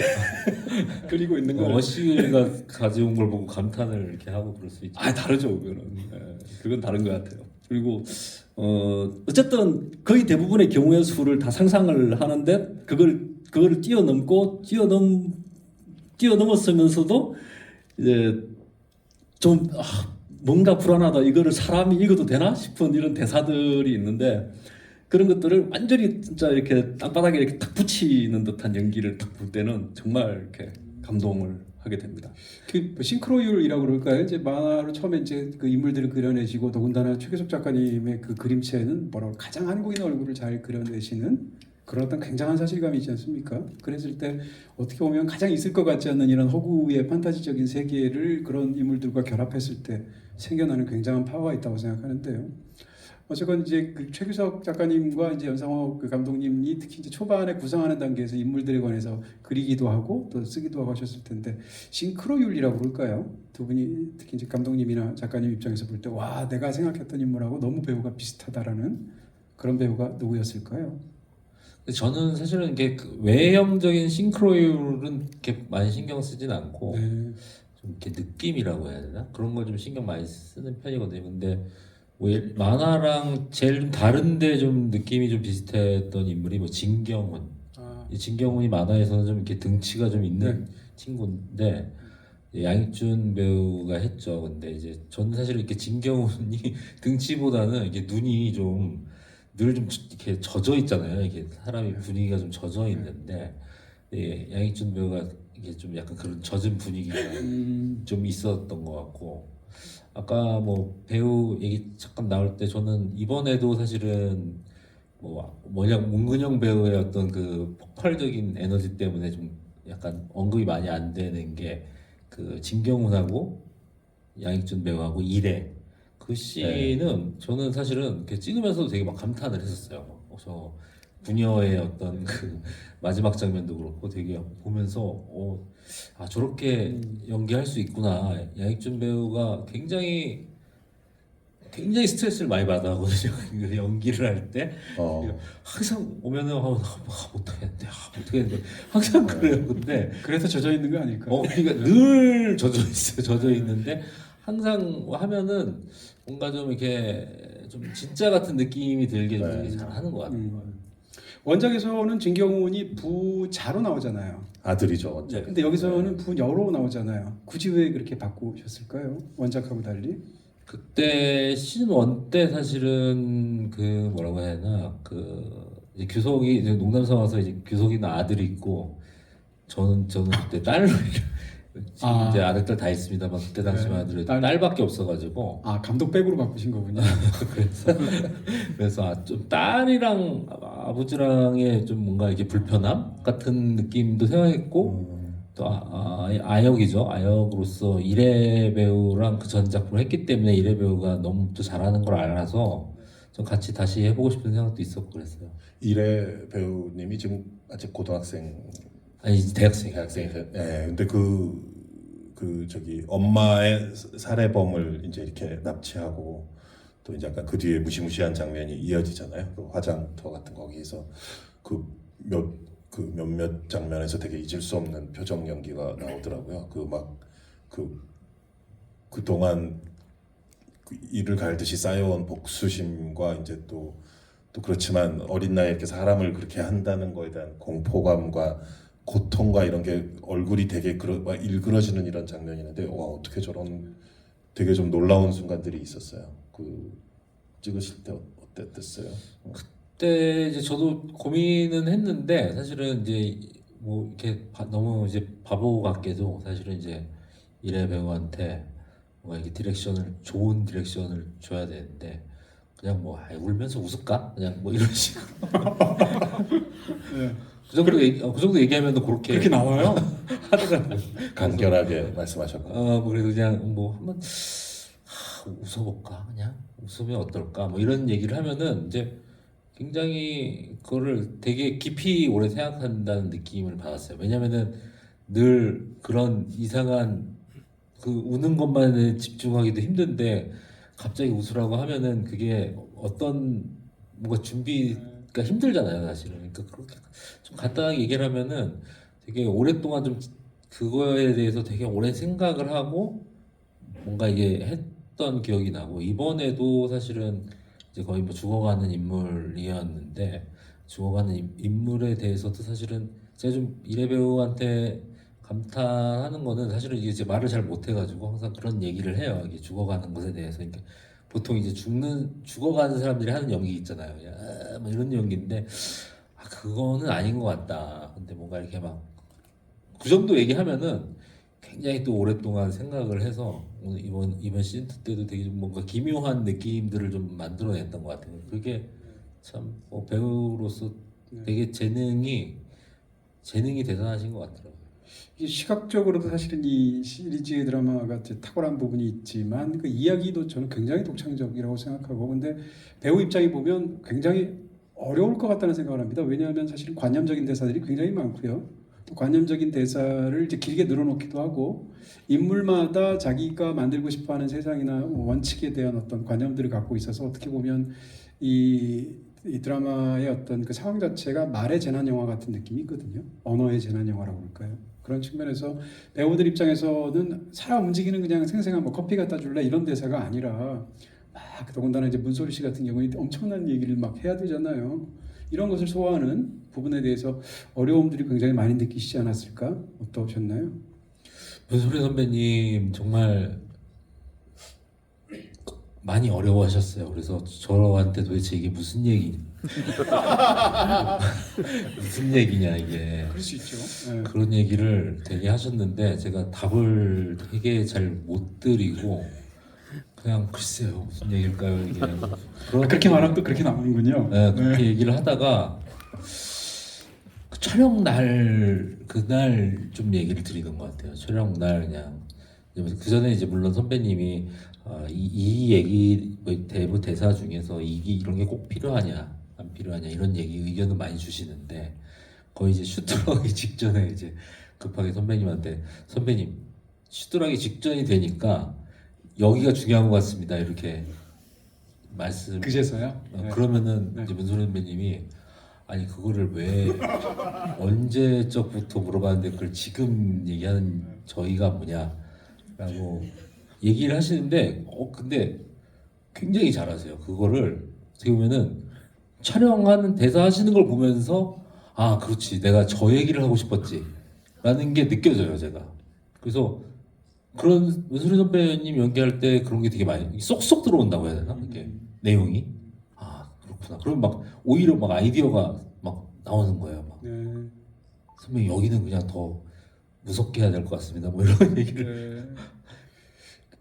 그리고 있는 거. 어시가 가져온 걸 보고 감탄을 이렇게 하고 그럴 수 있죠. 다르죠, 그거는. 그건 다른 것 같아요. 그리고 어쨌든 거의 대부분의 경우의 수를 다 상상을 하는데 그거를 뛰어넘었으면서도 이제 좀 뭔가 불안하다. 이거를 사람이 읽어도 되나 싶은 이런 대사들이 있는데. 그런 것들을 완전히 진짜 이렇게 땅바닥에 이렇게 탁 붙이는 듯한 연기를 딱 볼 때는 정말 이렇게 감동을 하게 됩니다. 그 싱크로율이라고 그럴까요? 이제 만화로 처음에 이제 그 인물들을 그려내시고 더군다나 최규석 작가님의 그 그림체는 가장 한국인 얼굴을 잘 그려내시는 그런 어떤 굉장한 사실감이 있지 않습니까? 그랬을 때 어떻게 보면 가장 있을 것 같지 않는 이런 허구의 판타지적인 세계를 그런 인물들과 결합했을 때 생겨나는 굉장한 파워가 있다고 생각하는데요. 어쨌건 이제 그 최규석 작가님과 이제 연상호 그 감독님이 특히 이제 초반에 구성하는 단계에서 인물들에 관해서 그리기도 하고 또 쓰기도 하고 하셨을 텐데 싱크로율이라고 그럴까요? 두 분이 특히 이제 감독님이나 작가님 입장에서 볼 때 와 내가 생각했던 인물하고 너무 배우가 비슷하다라는 그런 배우가 누구였을까요? 근데 저는 사실은 이게 그 외형적인 싱크로율은 이렇게 많이 신경 쓰진 않고 네. 좀 이렇게 느낌이라고 해야 되나 그런 걸 좀 신경 많이 쓰는 편이거든요. 근데 뭐 만화랑 제일 좀 다른데 좀 느낌이 좀 비슷했던 인물이 뭐 진경훈. 아, 이 진경훈이 만화에서는 좀 이렇게 등치가 좀 있는 네. 친구인데 이제 양익준 배우가 했죠. 근데 이제 저는 사실 이렇게 진경훈이 등치보다는 이게 눈이 좀 늘 좀 이렇게 젖어 있잖아요. 이게 사람이 분위기가 좀 젖어 있는데 예, 양익준 배우가 이게 좀 약간 그런 젖은 분위기가 좀 있었던 것 같고 아까 뭐 배우 얘기 잠깐 나올 때 저는 이번에도 사실은 뭐 워낙 문근영 배우의 어떤 그 폭발적인 에너지 때문에 좀 약간 언급이 많이 안 되는 게 그 진경훈하고 양익준 배우하고 일회 그 씬은 저는 사실은 이렇게 찍으면서도 되게 막 감탄을 했었어요. 저 부녀의 어떤 그 마지막 장면도 그렇고 되게 보면서 아 저렇게 연기할 수 있구나. 양익준 배우가 굉장히 스트레스를 많이 받아 하거든요. 그 연기를 할 때 항상 오면은 못하겠는데 항상 그래요. 근데 그래서 젖어 있는 거 아닐까? 그러니까 늘 젖어 있어요. 젖어 있는데 항상 하면은 뭔가 좀 이렇게 좀 진짜 같은 느낌이 들게 좀 되게 잘하는 것 같아요. 원작에서는 진경훈이 부자로 나오잖아요. 아들이죠. 완전. 근데 여기서는 부녀로 나오잖아요. 굳이 왜 그렇게 바꾸셨을까요? 원작하고 달리? 그때 시즌 1 때 사실은 그 뭐라고 해야 되나 그 이제 규석이 이제 농담 삼아서 이제 규석이는 아들이 있고 저는 그때 딸로 지금 이제 아들 딸 다 있습니다만 그때 당시만 하더라도 딸밖에 없어가지고 아 감독백으로 바꾸신 거군요. 그래서 좀 딸이랑 아버지랑의 좀 뭔가 이렇게 불편함 같은 느낌도 생각했고 또 아역이죠. 아역으로서 일회 배우랑 그 전 작품을 했기 때문에 일회 배우가 너무 또 잘하는 걸 알아서 좀 같이 다시 해보고 싶은 생각도 있었고 그랬어요. 이래 배우님이 지금 아직 고등학생 아니 이제 대학생. 대학생이 근데 저기 엄마의 살해범을 이제 이렇게 납치하고 또 이제 약간 그 뒤에 무시무시한 장면이 이어지잖아요. 그 화장터 같은 거기서 몇몇 장면에서 되게 잊을 수 없는 표정 연기가 나오더라고요. 그동안 이를 갈듯이 쌓여온 복수심과 이제 또 그렇지만 어린 나이에 이렇게 사람을 그렇게 한다는 거에 대한 공포감과 고통과 이런 게 얼굴이 되게 막 일그러지는 이런 장면이 있는데 와 어떻게 저런 되게 좀 놀라운 순간들이 있었어요. 그 찍으실 때 어땠어요? 그때 이제 저도 고민은 했는데 사실은 이제 뭐 이렇게 너무 이제 바보 같게도 사실은 이제 일회 배우한테 뭔가 이렇게 좋은 디렉션을 줘야 되는데 그냥 뭐 울면서 웃을까? 그냥 뭐 이런 식으로 네. 그 정도 얘기하면 그렇게 그렇게 나와요? 하더라고요. 간결하게 말씀하셨고 뭐 그래도 그냥 뭐 한번 웃어볼까? 그냥 웃으면 어떨까? 뭐 이런 얘기를 하면은 이제 굉장히 그거를 되게 깊이 오래 생각한다는 느낌을 받았어요. 왜냐면은 늘 그런 이상한 그 우는 것만에 집중하기도 힘든데 갑자기 웃으라고 하면은 그게 어떤 뭔가 준비가 힘들잖아요, 사실은. 그러니까 그렇게 좀 간단하게 얘기를 하면은 되게 오랫동안 좀 그거에 대해서 되게 오래 생각을 하고 뭔가 이게 했던 기억이 나고 이번에도 사실은 이제 거의 뭐 죽어가는 인물이었는데 죽어가는 인물에 대해서도 사실은 제가 좀 이래 배우한테 감탄하는 거는 사실은 이게 이제 말을 잘 못해가지고 항상 그런 얘기를 해요. 이게 죽어가는 것에 대해서. 그러니까 보통 이제 죽어가는 사람들이 하는 연기 있잖아요. 야, 뭐 이런 연기인데 그거는 아닌 것 같다. 근데 뭔가 이렇게 막 그 정도 얘기하면은 굉장히 또 오랫동안 생각을 해서 오늘 이번 시즌 때도 되게 좀 뭔가 기묘한 느낌들을 좀 만들어냈던 것 같아요. 그게 참 배우로서 되게 재능이 대단하신 것 같더라고요. 이게 시각적으로도 사실은 이 시리즈 드라마가 이제 탁월한 부분이 있지만 그 이야기도 저는 굉장히 독창적이라고 생각하고 근데 배우 입장에 보면 굉장히 어려울 것 같다는 생각을 합니다. 왜냐하면 사실은 관념적인 대사들이 굉장히 많고요. 또 관념적인 대사를 이제 길게 늘어놓기도 하고 인물마다 자기가 만들고 싶어하는 세상이나 원칙에 대한 어떤 관념들을 갖고 있어서 어떻게 보면 이 드라마의 어떤 그 상황 자체가 말의 재난 영화 같은 느낌이 있거든요. 언어의 재난 영화라고 할까요? 그런 측면에서 배우들 입장에서는 사람 움직이는 그냥 생생한 뭐 커피 갖다 줄래 이런 대사가 아니라 막 더군다나 이제 문소리 씨 같은 경우에 엄청난 얘기를 막 해야 되잖아요. 이런 것을 소화하는 부분에 대해서 어려움들이 굉장히 많이 느끼시지 않았을까? 어떠셨나요? 문소리 선배님 정말 많이 어려워하셨어요. 그래서 저한테 도대체 이게 무슨 얘기 무슨 얘기냐 이게 그럴 수 있죠. 네. 그런 얘기를 되게 하셨는데 제가 답을 되게 잘 못 드리고 그냥 글쎄요 무슨 얘기일까요 이게 그렇게 말하면 또 그렇게 나오는군요. 네, 그렇게 얘기를 하다가 그 촬영 날 그날 좀 얘기를 드리는 것 같아요. 촬영 날 그냥 그 전에 이제 물론 선배님이 이 얘기 뭐 대사 중에서 이런 게 꼭 필요하냐 안 필요하냐 이런 얘기 의견을 많이 주시는데 거의 이제 슛 들어가기 직전에 이제 급하게 선배님한테 선배님 슛 들어가기 직전이 되니까 여기가 중요한 것 같습니다 이렇게 말씀 그제서야. 네. 그러면은 네. 이제 문소리 선배님이 아니 그거를 왜 언제적부터 물어봤는데 그걸 지금 얘기하는 저희가 뭐냐라고 얘기를 하시는데 근데 굉장히 잘하세요. 그거를 어떻게 보면은 촬영하는 대사 하시는 걸 보면서 아 그렇지 내가 저 얘기를 하고 싶었지 라는 게 느껴져요 제가. 그래서 그런 문소리 선배님 연기할 때 그런 게 되게 많이 쏙쏙 들어온다고 해야 되나 이게 내용이 아 그렇구나. 그럼 막 오히려 막 아이디어가 막 나오는 거예요. 막 네. 선배님 여기는 그냥 더 무섭게 해야 될 것 같습니다. 뭐 이런 얘기를 네.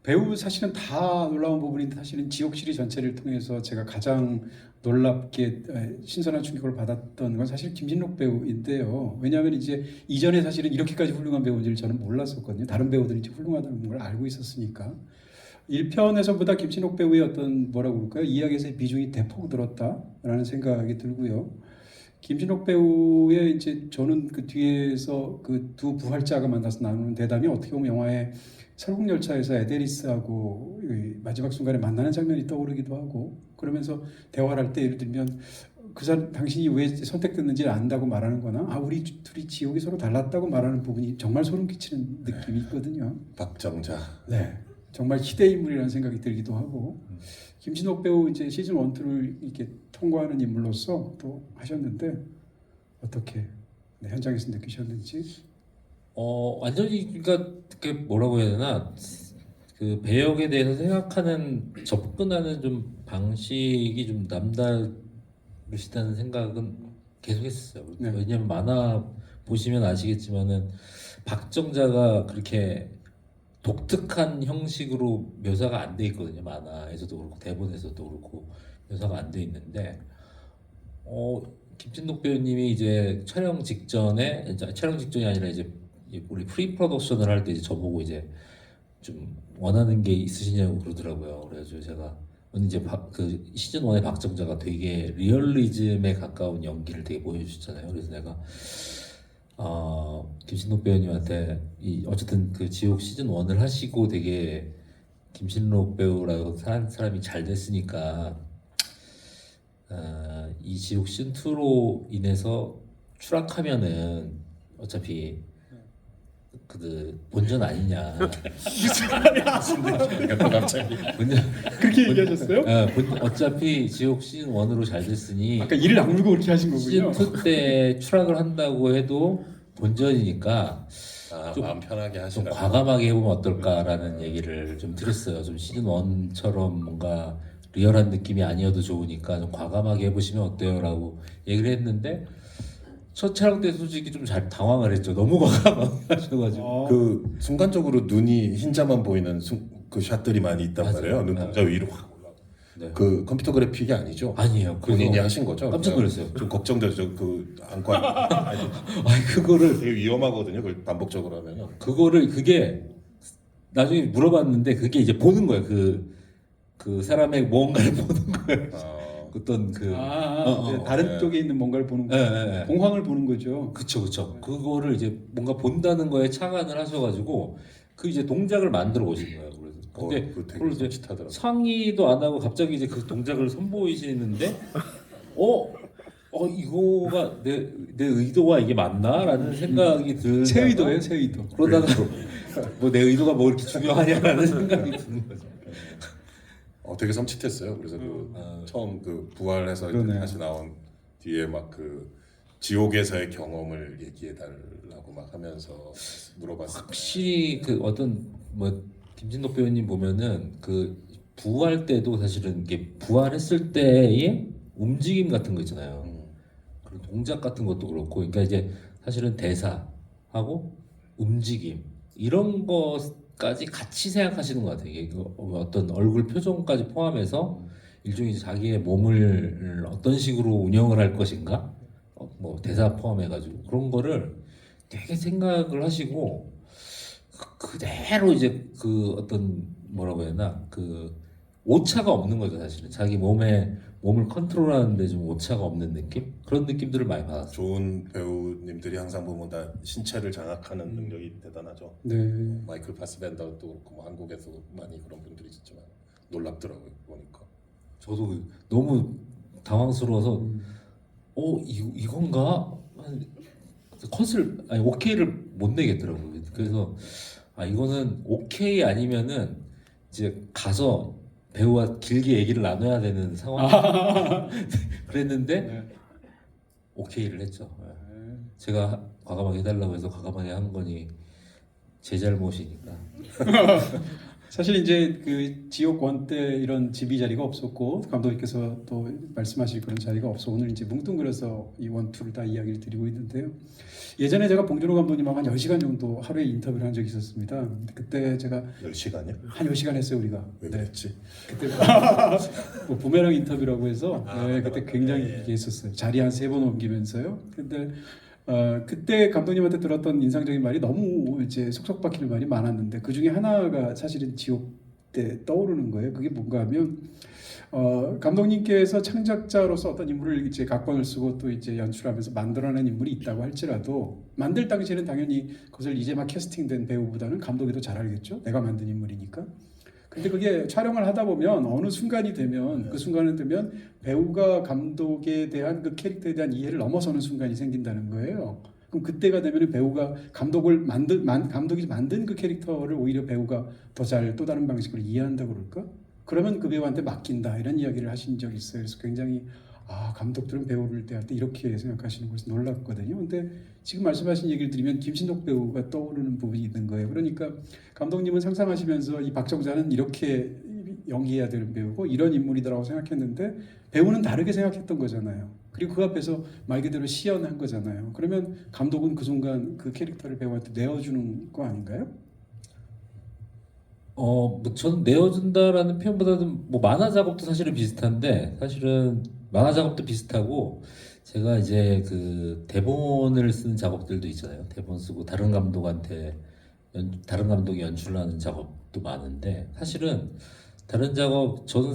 배우 사실은 다 놀라운 부분인데 사실은 지옥 시리즈 전체를 통해서 제가 가장 놀랍게 신선한 충격을 받았던 건 사실 김진록 배우인데요. 왜냐하면 이제 이전에 사실은 이렇게까지 훌륭한 배우인지를 저는 몰랐었거든요. 다른 배우들이 이제 훌륭하다는 걸 알고 있었으니까. 1편에서보다 김진록 배우의 어떤 뭐라고 그럴까요? 이야기에서의 비중이 대폭 늘었다라는 생각이 들고요. 김진록 배우의 이제 저는 그 뒤에서 그 두 부활자가 만나서 나누는 대담이 어떻게 보면 영화의 설국열차에서 에데리스하고 마지막 순간에 만나는 장면이 떠오르기도 하고 그러면서 대화를 할 때 예를 들면 그 사람 당신이 왜 선택됐는지 안다고 말하는 거나 우리 둘이 지옥이 서로 달랐다고 말하는 부분이 정말 소름 끼치는 느낌이 있거든요. 박정자. 네. 정말 시대 인물이라는 생각이 들기도 하고 김진욱 배우 이제 시즌 1, 2를 이렇게 통과하는 인물로서 또 하셨는데 어떻게 현장에서 느끼셨는지? 완전히 그러니까 그 뭐라고 해야 되나 그 배역에 대해서 생각하는 접근하는 좀 방식이 좀 남다르시다는 생각은 계속했어요. 네. 왜냐면 만화 보시면 아시겠지만은 박정자가 그렇게 독특한 형식으로 묘사가 안 돼 있거든요. 만화에서도 그렇고 대본에서도 그렇고 묘사가 안 돼 있는데 김진록 배우님이 이제 촬영 직전에 촬영 직전이 아니라 이제 우리 프리 프로덕션을 할 때 이제 저보고 이제 좀 원하는 게 있으시냐고 그러더라고요. 그래가지고 제가 이제 그 시즌 1의 박정자가 되게 리얼리즘에 가까운 연기를 되게 보여주셨잖아요. 그래서 내가 김신록 배우님한테 어쨌든 그 지옥 시즌 1을 하시고 되게 김신록 배우라고 하는 사람이 잘 됐으니까 이 지옥 시즌 2로 인해서 추락하면은 어차피 그 본전 아니냐. 갑자기. 그렇게 얘기하셨어요? 어차피 지옥 시즌 1으로 잘 됐으니 아까 이를 악물고 그렇게 하신 거군요. 시즌 2 때 추락을 한다고 해도 본전이니까 좀 마음 편하게 좀 하시라고. 과감하게 해보면 어떨까라는 얘기를 좀 드렸어요. 좀 시즌 1처럼 뭔가 리얼한 느낌이 아니어도 좋으니까 좀 과감하게 해보시면 어때요라고 얘기를 했는데 첫 촬영 때 솔직히 좀 잘 당황을 했죠. 너무 과감하게 하셔가지고. 그 순간적으로 눈이 흰자만 보이는 그 샷들이 많이 있단 맞아요. 말이에요. 눈동자 위로 확 올라. 네. 그 컴퓨터 그래픽이 아니죠? 아니에요. 그래서 본인이 하신 거죠? 깜짝 놀랐어요. 좀 걱정되죠. 그 안과 아니 그거를 되게 위험하거든요. 그걸 반복적으로 하면요. 그게 나중에 물어봤는데 그게 이제 보는 거예요. 그 사람의 뭔가를 보는 거예요. 어떤 그 네, 다른 네. 쪽에 있는 뭔가를 보는 예, 거죠. 예, 예. 공황을 보는 거죠. 그쵸. 그거를 이제 뭔가 본다는 거에 착안을 하셔가지고 그 이제 동작을 만들어 오신 거예요. 그래서 근데 그 되게 그걸 이제 섬찟하더라고요. 상의도 안 하고 갑자기 이제 그 동작을 선보이시는데 이거가 내 의도가 이게 맞나라는 생각이 들다가 새 의도예요, 새 의도. 그러다가 뭐 내 의도가 뭐 이렇게 중요하냐라는 생각이 드는 거죠. 되게 섬찟했어요. 그래서 처음 그 부활해서 이제 그러네요. 다시 나온 뒤에 막 그 지옥에서의 경험을 얘기해 달라고 막 하면서 물어봤어요. 확실히 그 어떤 뭐 김진덕 배우님 보면은 그 부활 때도 사실은 이게 부활했을 때의 움직임 같은 거 있잖아요. 그런 동작 같은 것도 그렇고, 그러니까 이제 사실은 대사하고 움직임 이런 것까지 같이 생각하시는 것 같아요. 이게 그 어떤 얼굴 표정까지 포함해서 일종의 자기의 몸을 어떤 식으로 운영을 할 것인가, 뭐 대사 포함해가지고 그런 거를 되게 생각을 하시고 그대로 이제 그 어떤 뭐라고 해야 되나 그 오차가 없는 거죠. 사실은 자기 몸을 컨트롤하는데 좀 오차가 없는 느낌, 그런 느낌들을 많이 받았어요. 좋은 배우님들이 항상 보면 다 신체를 장악하는 능력이 대단하죠. 네. 마이클 파스벤더도 그렇고 뭐 한국에서 많이 그런 분들이 있지만 놀랍더라고요 보니까. 저도 너무 당황스러워서 이건가? 오케이를 못 내겠더라고요. 그래서 이거는 오케이 아니면은 이제 가서 배우와 길게 얘기를 나눠야 되는 상황. 그랬는데 네. 오케이를 했죠. 제가 과감하게 해달라고 해서 과감하게 한 거니 제 잘못이니까. 사실 이제 그 지옥 원 때 이런 지비 자리가 없었고 감독님께서 또 말씀하실 그런 자리가 없어 오늘 이제 뭉뚱그려서 이 원투를 다 이야기를 드리고 있는데요. 예전에 제가 봉준호 감독님하고 한 10시간 정도 하루에 인터뷰를 한 적이 있었습니다. 그때 제가 10시간이요? 한 10시간 했어요 우리가. 왜 그랬지? 그때 뭐 부메랑 인터뷰라고 해서 그때 굉장히 얘기했었어요. 자리 한 3번 옮기면서요. 근데 그때 감독님한테 들었던 인상적인 말이 너무 이제 속속 박히는 말이 많았는데 그 중에 하나가 사실은 지옥 때 떠오르는 거예요. 그게 뭔가 하면 감독님께서 창작자로서 어떤 인물을 이제 각본을 쓰고 또 이제 연출하면서 만들어낸 인물이 있다고 할지라도 만들 당시에는 당연히 그것을 이제 막 캐스팅된 배우보다는 감독이 더 잘 알겠죠. 내가 만든 인물이니까. 근데 그게 촬영을 하다 보면 어느 순간이 되면 그 순간은 되면 배우가 감독에 대한 그 캐릭터에 대한 이해를 넘어서는 순간이 생긴다는 거예요. 그럼 그때가 되면 배우가 감독이 만든 그 캐릭터를 오히려 배우가 더 잘 또 다른 방식으로 이해한다고 그럴까? 그러면 그 배우한테 맡긴다 이런 이야기를 하신 적이 있어요. 그래서 굉장히 감독들은 배우를 대할 때 이렇게 생각하시는 것이 놀랍거든요. 근데 지금 말씀하신 얘기를 들으면 김신덕 배우가 떠오르는 부분이 있는 거예요. 그러니까 감독님은 상상하시면서 이 박정자는 이렇게 연기해야 되는 배우고 이런 인물이다라고 생각했는데 배우는 다르게 생각했던 거잖아요. 그리고 그 앞에서 말 그대로 시연한 거잖아요. 그러면 감독은 그 순간 그 캐릭터를 배우한테 내어주는 거 아닌가요? 뭐 저는 내어준다라는 표현보다는 뭐 만화 작업도 사실은 비슷한데 사실은 만화 작업도 비슷하고 제가 이제 그 대본을 쓰는 작업들도 있잖아요. 대본 쓰고 다른 감독한테 다른 감독이 연출하는 작업도 많은데 사실은 저는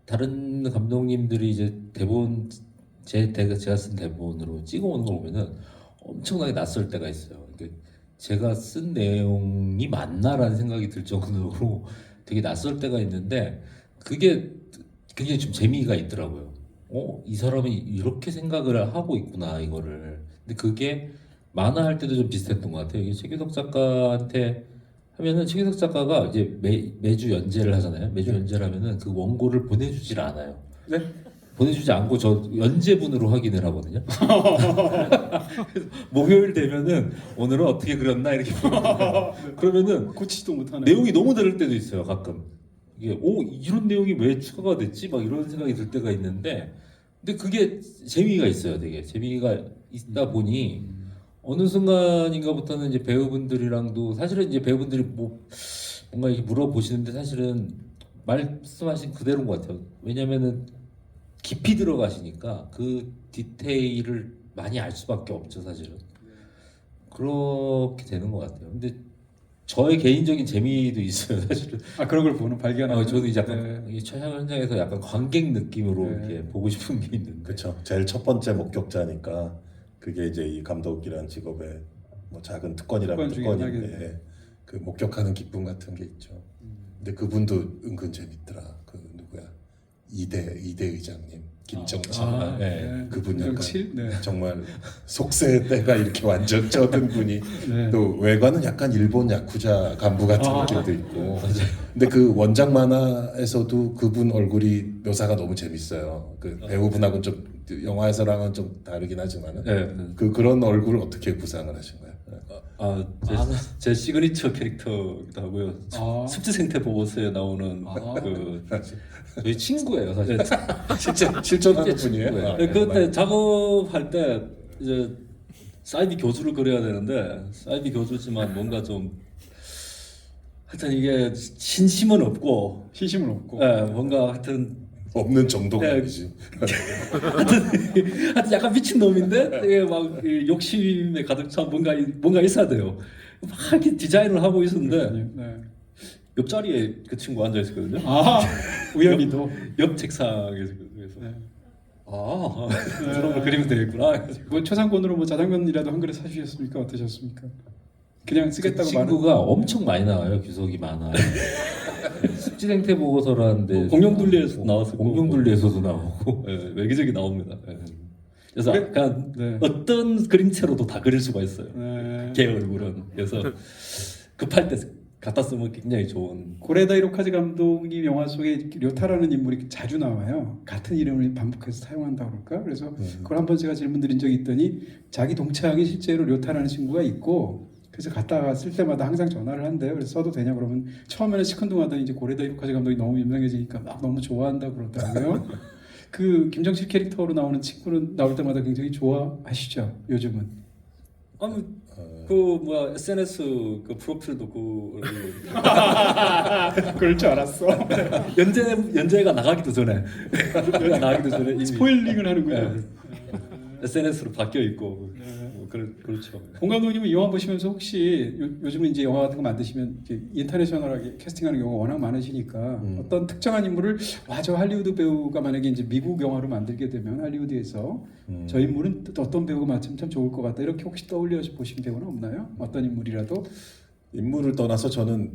다른 감독님들이 이제 대본 제가 쓴 대본으로 찍어오는 걸 보면은 엄청나게 낯설 때가 있어요. 그러니까 제가 쓴 내용이 맞나라는 생각이 들 정도로 되게 낯설 때가 있는데 그게 굉장히 좀 재미가 있더라고요. 이 사람이 이렇게 생각을 하고 있구나 이거를. 근데 그게 만화 할 때도 좀 비슷했던 것 같아요. 이게 최규석 작가한테 하면은 최규석 작가가 이제 매주 연재를 하잖아요. 매주 연재를 하면은 그 원고를 보내주질 않아요. 네. 보내주지 않고 저 연재분으로 확인을 하거든요. 목요일 되면은 오늘은 어떻게 그렸나 이렇게 보거든요. 그러면은 고치지도 못하는 내용이 너무 다를 때도 있어요. 가끔 이게 이런 내용이 왜 추가가 됐지? 막 이런 생각이 들 때가 있는데 근데 그게 재미가 있어요. 되게 재미가 있다 보니 어느 순간인가부터는 이제 배우분들이랑도 사실은 이제 배우분들이 뭔가 이렇게 물어보시는데 사실은 말씀하신 그대로인 것 같아요. 왜냐면은 깊이 들어가시니까 그 디테일을 많이 알 수밖에 없죠, 사실은. 그렇게 되는 것 같아요. 근데 저의 개인적인 재미도 있어요, 사실은. 아 그런 걸 보는 발견하는. 저도 이제 약간 이 촬영 현장에서 약간 관객 느낌으로 네. 이렇게 보고 싶은 게 있는데. 그렇죠. 제일 첫 번째 목격자니까 그게 이제 이 감독이라는 직업의 뭐 작은 특권이라면 특권 중에 특권인데 하나겠네. 그 목격하는 기쁨 같은 게 있죠. 근데 그분도 은근 재밌더라. 그 누구야 이대 의장님 김정칠. 아, 네. 그분 약간 김정칠? 네. 정말 속세대가 이렇게 완전 쩌든 분이 네. 또 외관은 약간 일본 야쿠자 간부 같은 아. 느낌도 있고. 근데 그 원작 만화에서도 그분 얼굴이 묘사가 너무 재밌어요. 그 배우분하고는 좀 영화에서랑은 좀 다르긴 하지만은 네. 그런 얼굴을 어떻게 구상을 하신 거예요? 제 시그니처 캐릭터기도 하고요. 아. 습지 생태 보고서에 나오는 아. 그 저희 친구예요, 사실. 실존하는 분이에요? 친구예요. 아, 그때 작업할 때 이제 사이비 교수를 그려야 되는데 사이비 교수지만 뭔가 좀 하여튼 이게 신심은 없고 신심은 없고. 뭔가 하여튼 없는 정도가 네. 아니지. 하여튼 약간 미친 놈인데 이게 막 욕심에 가득 찬 뭔가 있어야 돼요. 막 이렇게 디자인을 하고 있었는데 네. 옆자리에 그 친구 앉아 있었거든요. 아 우연히도. 옆 책상에서 그래서 네. 그런 걸 그리면 되겠구나. 그래가지고 뭐 초상권으로 뭐 짜장면이라도 한 그릇 사주셨습니까? 어떠셨습니까? 그냥 그 쓰겠다고 말은. 친구가 엄청 많이 나와요. 규석이 많아요. 습지생태 보고서라는데 공룡둘리에서 나왔었고 공룡둘리에서도 나오고 외기적이 나옵니다. 그래서 그래? 약간 네. 어떤 그림체로도 다 그릴 수가 있어요. 네. 걔 얼굴은. 그래서 급할 때 갖다 쓰면 굉장히 좋은. 고레다 히로카즈 감독이 영화 속에 료타라는 인물이 자주 나와요. 같은 이름을 반복해서 사용한다고 그럴까? 그래서 그걸 한번 제가 질문드린 적이 있더니 자기 동창이 실제로 료타라는 친구가 있고 그래서 갔다가 쓸 때마다 항상 전화를 한대요. 그래서 써도 되냐 그러면 처음에는 시큰둥하더니 이제 고레다 히로카즈 감독이 너무 유명해지니까 막 너무 좋아한다 그러더라고요. 그 김정칠 캐릭터로 나오는 친구는 나올 때마다 굉장히 좋아하시죠. 요즘은. 아니 그 뭐야 SNS 그 프로필도 그럴 줄 알았어. 연재가 나가기도 전에 이미 스포일링을 하는군요. SNS로 바뀌어 있고 그렇죠. 봉 감독님은 이 영화 보시면서 혹시 요즘은 이제 영화 같은 거 만드시면 이제 인터내셔널하게 캐스팅하는 경우가 워낙 많으시니까 어떤 특정한 인물을 저 할리우드 배우가 만약에 이제 미국 영화로 만들게 되면 할리우드에서 저 인물은 또 어떤 배우가 맡으면 참 좋을 것 같다 이렇게 혹시 떠올려 보신 배우는 없나요? 어떤 인물이라도? 인물을 떠나서 저는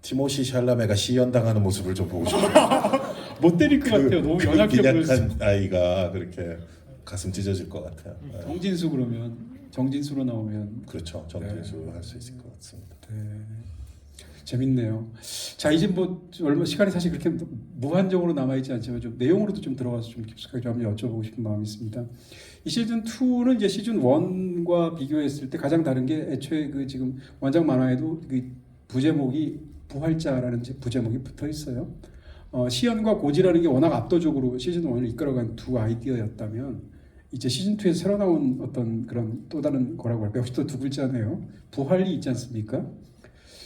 티모시 샬라메가 시연당하는 모습을 좀 보고 싶어요. 못 때릴 것 같아요. 너무 연약해 보여서. 빈약한 아이가 그렇게 가슴 찢어질 것 같아요. 네. 정진수 그러면 정진수로 나오면 그렇죠. 정진수 할 수 있을 것 같습니다. 네. 재밌네요. 자 이제 뭐 얼마 시간이 사실 그렇게 무한정으로 남아 있지 않지만 좀 내용으로도 좀 들어가서 좀 깊숙하게 좀 한번 여쭤보고 싶은 마음이 있습니다. 이 시즌 2는 이제 시즌 1과 비교했을 때 가장 다른 게 애초에 그 지금 원작 만화에도 그 부제목이 부활자라는 부제목이 붙어 있어요. 시연과 고지라는 게 워낙 압도적으로 시즌 1을 이끌어간 두 아이디어였다면 이제 시즌 2에서 새로 나온 어떤 그런 또 다른 거라고 할까요? 역시 또 두 글자네요. 부활이 있지 않습니까?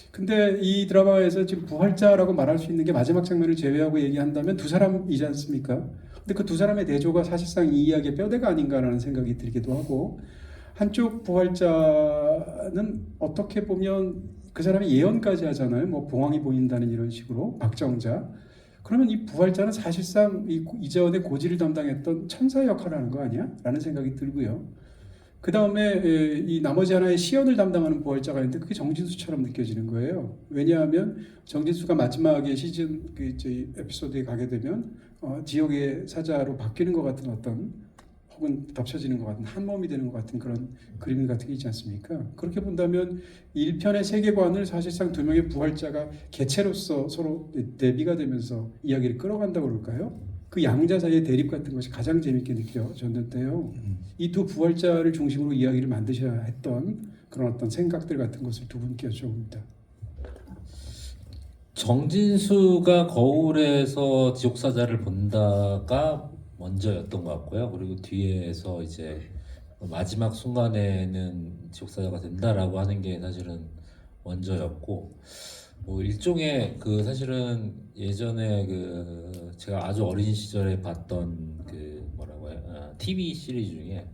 근데 이 드라마에서 지금 부활자라고 말할 수 있는 게 마지막 장면을 제외하고 얘기한다면 두 사람이지 않습니까? 근데 그 두 사람의 대조가 사실상 이 이야기의 뼈대가 아닌가라는 생각이 들기도 하고 한쪽 부활자는 어떻게 보면 그 사람이 예언까지 하잖아요. 뭐 봉황이 보인다는 이런 식으로 박정자. 그러면 이 부활자는 사실상 이전에 고지를 담당했던 천사 역할을 하는 거 아니야? 라는 생각이 들고요. 그 다음에 이 나머지 하나의 시연을 담당하는 부활자가 있는데 그게 정진수처럼 느껴지는 거예요. 왜냐하면 정진수가 마지막에 시즌 에피소드에 가게 되면 지옥의 사자로 바뀌는 것 같은 어떤 혹은 덮쳐지는 것 같은 한 몸이 되는 것 같은 그런 그림 같은 게 있지 않습니까? 그렇게 본다면 1편의 세계관을 사실상 두 명의 부활자가 개체로서 서로 대비가 되면서 이야기를 끌어간다고 그럴까요? 그 양자 사이의 대립 같은 것이 가장 재밌게 느껴졌는데요. 이 두 부활자를 중심으로 이야기를 만드셔야 했던 그런 어떤 생각들 같은 것을 두 분께 여쭤봅니다. 정진수가 거울에서 지옥사자를 본다가 먼저였던 것 같고요. 그리고 뒤에서 이제 마지막 순간에는 지옥사자가 된다라고 하는 게 사실은 먼저였고 뭐 일종의 그 사실은 예전에 그 제가 아주 어린 시절에 봤던 그 뭐라고 해요? TV 시리즈 중에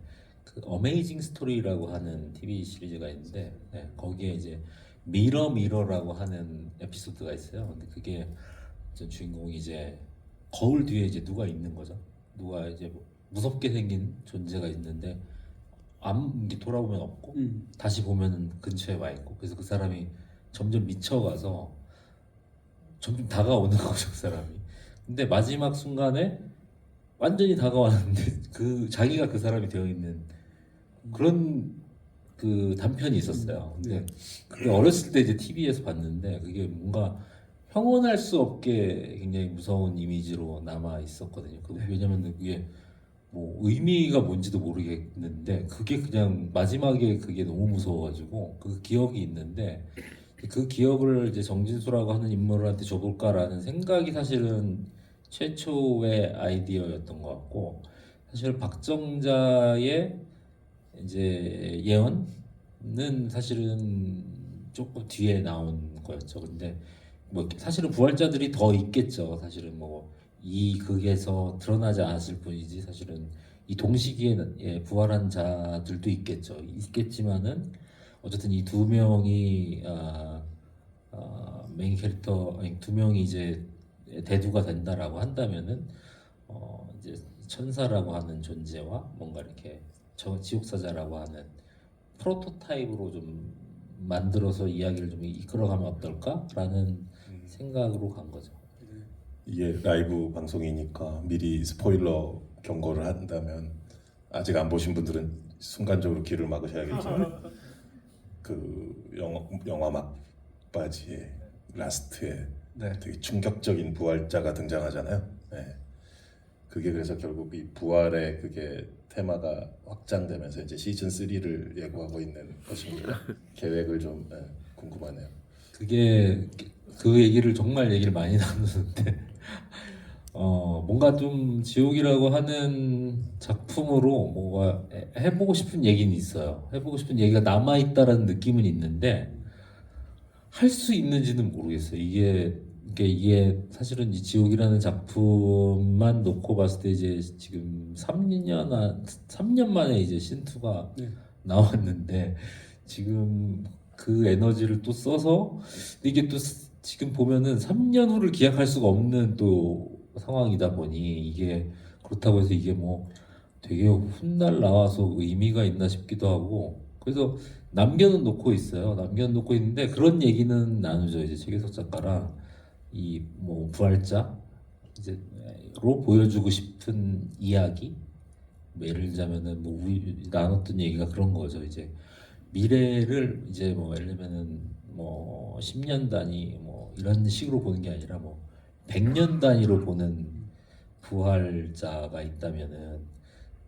그 어메이징 스토리라고 하는 TV 시리즈가 있는데 거기에 이제 미러라고 하는 에피소드가 있어요. 근데 그게 이제 주인공이 이제 거울 뒤에 이제 누가 있는 거죠. 누가 이제 뭐 무섭게 생긴 존재가 있는데 이게 돌아보면 없고 다시 보면 근처에 와 있고 그래서 그 사람이 점점 미쳐가서 점점 다가오는 거죠 그 사람이. 근데 마지막 순간에 완전히 다가왔는데 그 자기가 그 사람이 되어 있는 그런 그 단편이 있었어요. 근데 그게 어렸을 때 이제 TV에서 봤는데 그게 뭔가 형언할 수 없게 굉장히 무서운 이미지로 남아 있었거든요. 왜냐면 그게 뭐 의미가 뭔지도 모르겠는데 그게 그냥 마지막에 그게 너무 무서워가지고 그 기억이 있는데 그 기억을 이제 정진수라고 하는 인물한테 줘볼까라는 생각이 사실은 최초의 아이디어였던 것 같고 사실 박정자의 이제 예언은 사실은 조금 뒤에 나온 거였죠. 근데 뭐 사실은 부활자들이 더 있겠죠. 사실은 뭐 이 극에서 드러나지 않았을 뿐이지 사실은 이 동시기에 부활한 자들도 있겠지만은 어쨌든 이 두 명이 메인 캐릭터 아니, 두 명이 이제 대두가 된다라고 한다면은 이제 천사라고 하는 존재와 뭔가 이렇게 지옥사자라고 하는 프로토타입으로 좀 만들어서 이야기를 좀 이끌어가면 어떨까라는 생각으로 간 거죠. 이게 라이브 방송이니까 미리 스포일러 경고를 한다면 아직 안 보신 분들은 순간적으로 귀를 막으셔야겠죠. 그 영화 막바지에 라스트에 되게 충격적인 부활자가 등장하잖아요. 그게 그래서 결국 이 부활의 그게 테마가 확장되면서 이제 시즌 3를 예고하고 있는 것인가 계획을 좀 궁금하네요. 그게 그 얘기를 정말 얘기를 많이 나누는데 뭔가 좀 지옥이라고 하는 작품으로 뭔가 해보고 싶은 얘기는 있어요. 해보고 싶은 얘기가 남아 있다라는 느낌은 있는데 할 수 있는지는 모르겠어요. 이게 사실은 이 지옥이라는 작품만 놓고 봤을 때 이제 지금 3년 만에 이제 신투가 나왔는데 지금 그 에너지를 또 써서 이게 또 지금 보면은 3년 후를 기약할 수가 없는 또 상황이다 보니 이게 그렇다고 해서 이게 뭐 되게 훗날 나와서 의미가 있나 싶기도 하고 그래서 남겨는 놓고 있어요. 남겨는 놓고 있는데 그런 얘기는 나누죠. 이제 최계석 작가랑 이 뭐 부활자 이제로 보여주고 싶은 이야기 뭐 예를 들자면은 뭐 우리 나눴던 얘기가 그런 거죠. 이제 미래를 이제 뭐 예를 들면은 뭐 10년 단위 뭐 이런 식으로 보는 게 아니라 뭐 100년 단위로 보는 부활자가 있다면은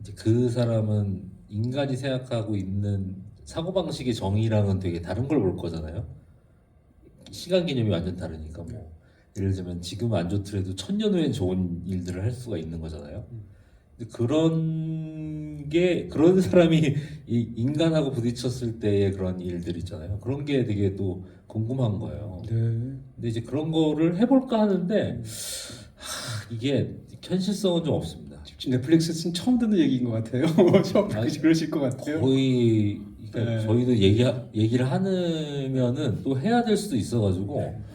이제 그 사람은 인간이 생각하고 있는 사고방식의 정의랑은 되게 다른 걸 볼 거잖아요. 시간 개념이 완전 다르니까 뭐 예를 들면 지금 안 좋더라도 1000년 후엔 좋은 일들을 할 수가 있는 거잖아요. 근데 그런 사람이 이 인간하고 부딪혔을 때의 그런 일들 있잖아요. 그런 게 되게 또 궁금한 거예요. 근데 이제 그런 거를 해볼까 하는데 이게 현실성은 좀 없습니다. 지금 넷플릭스는 처음 듣는 얘기인 것 같아요. 처음 그러실 것 같아요. 거의 그러니까 저희도 얘기를 하면은 또 해야 될 수도 있어가지고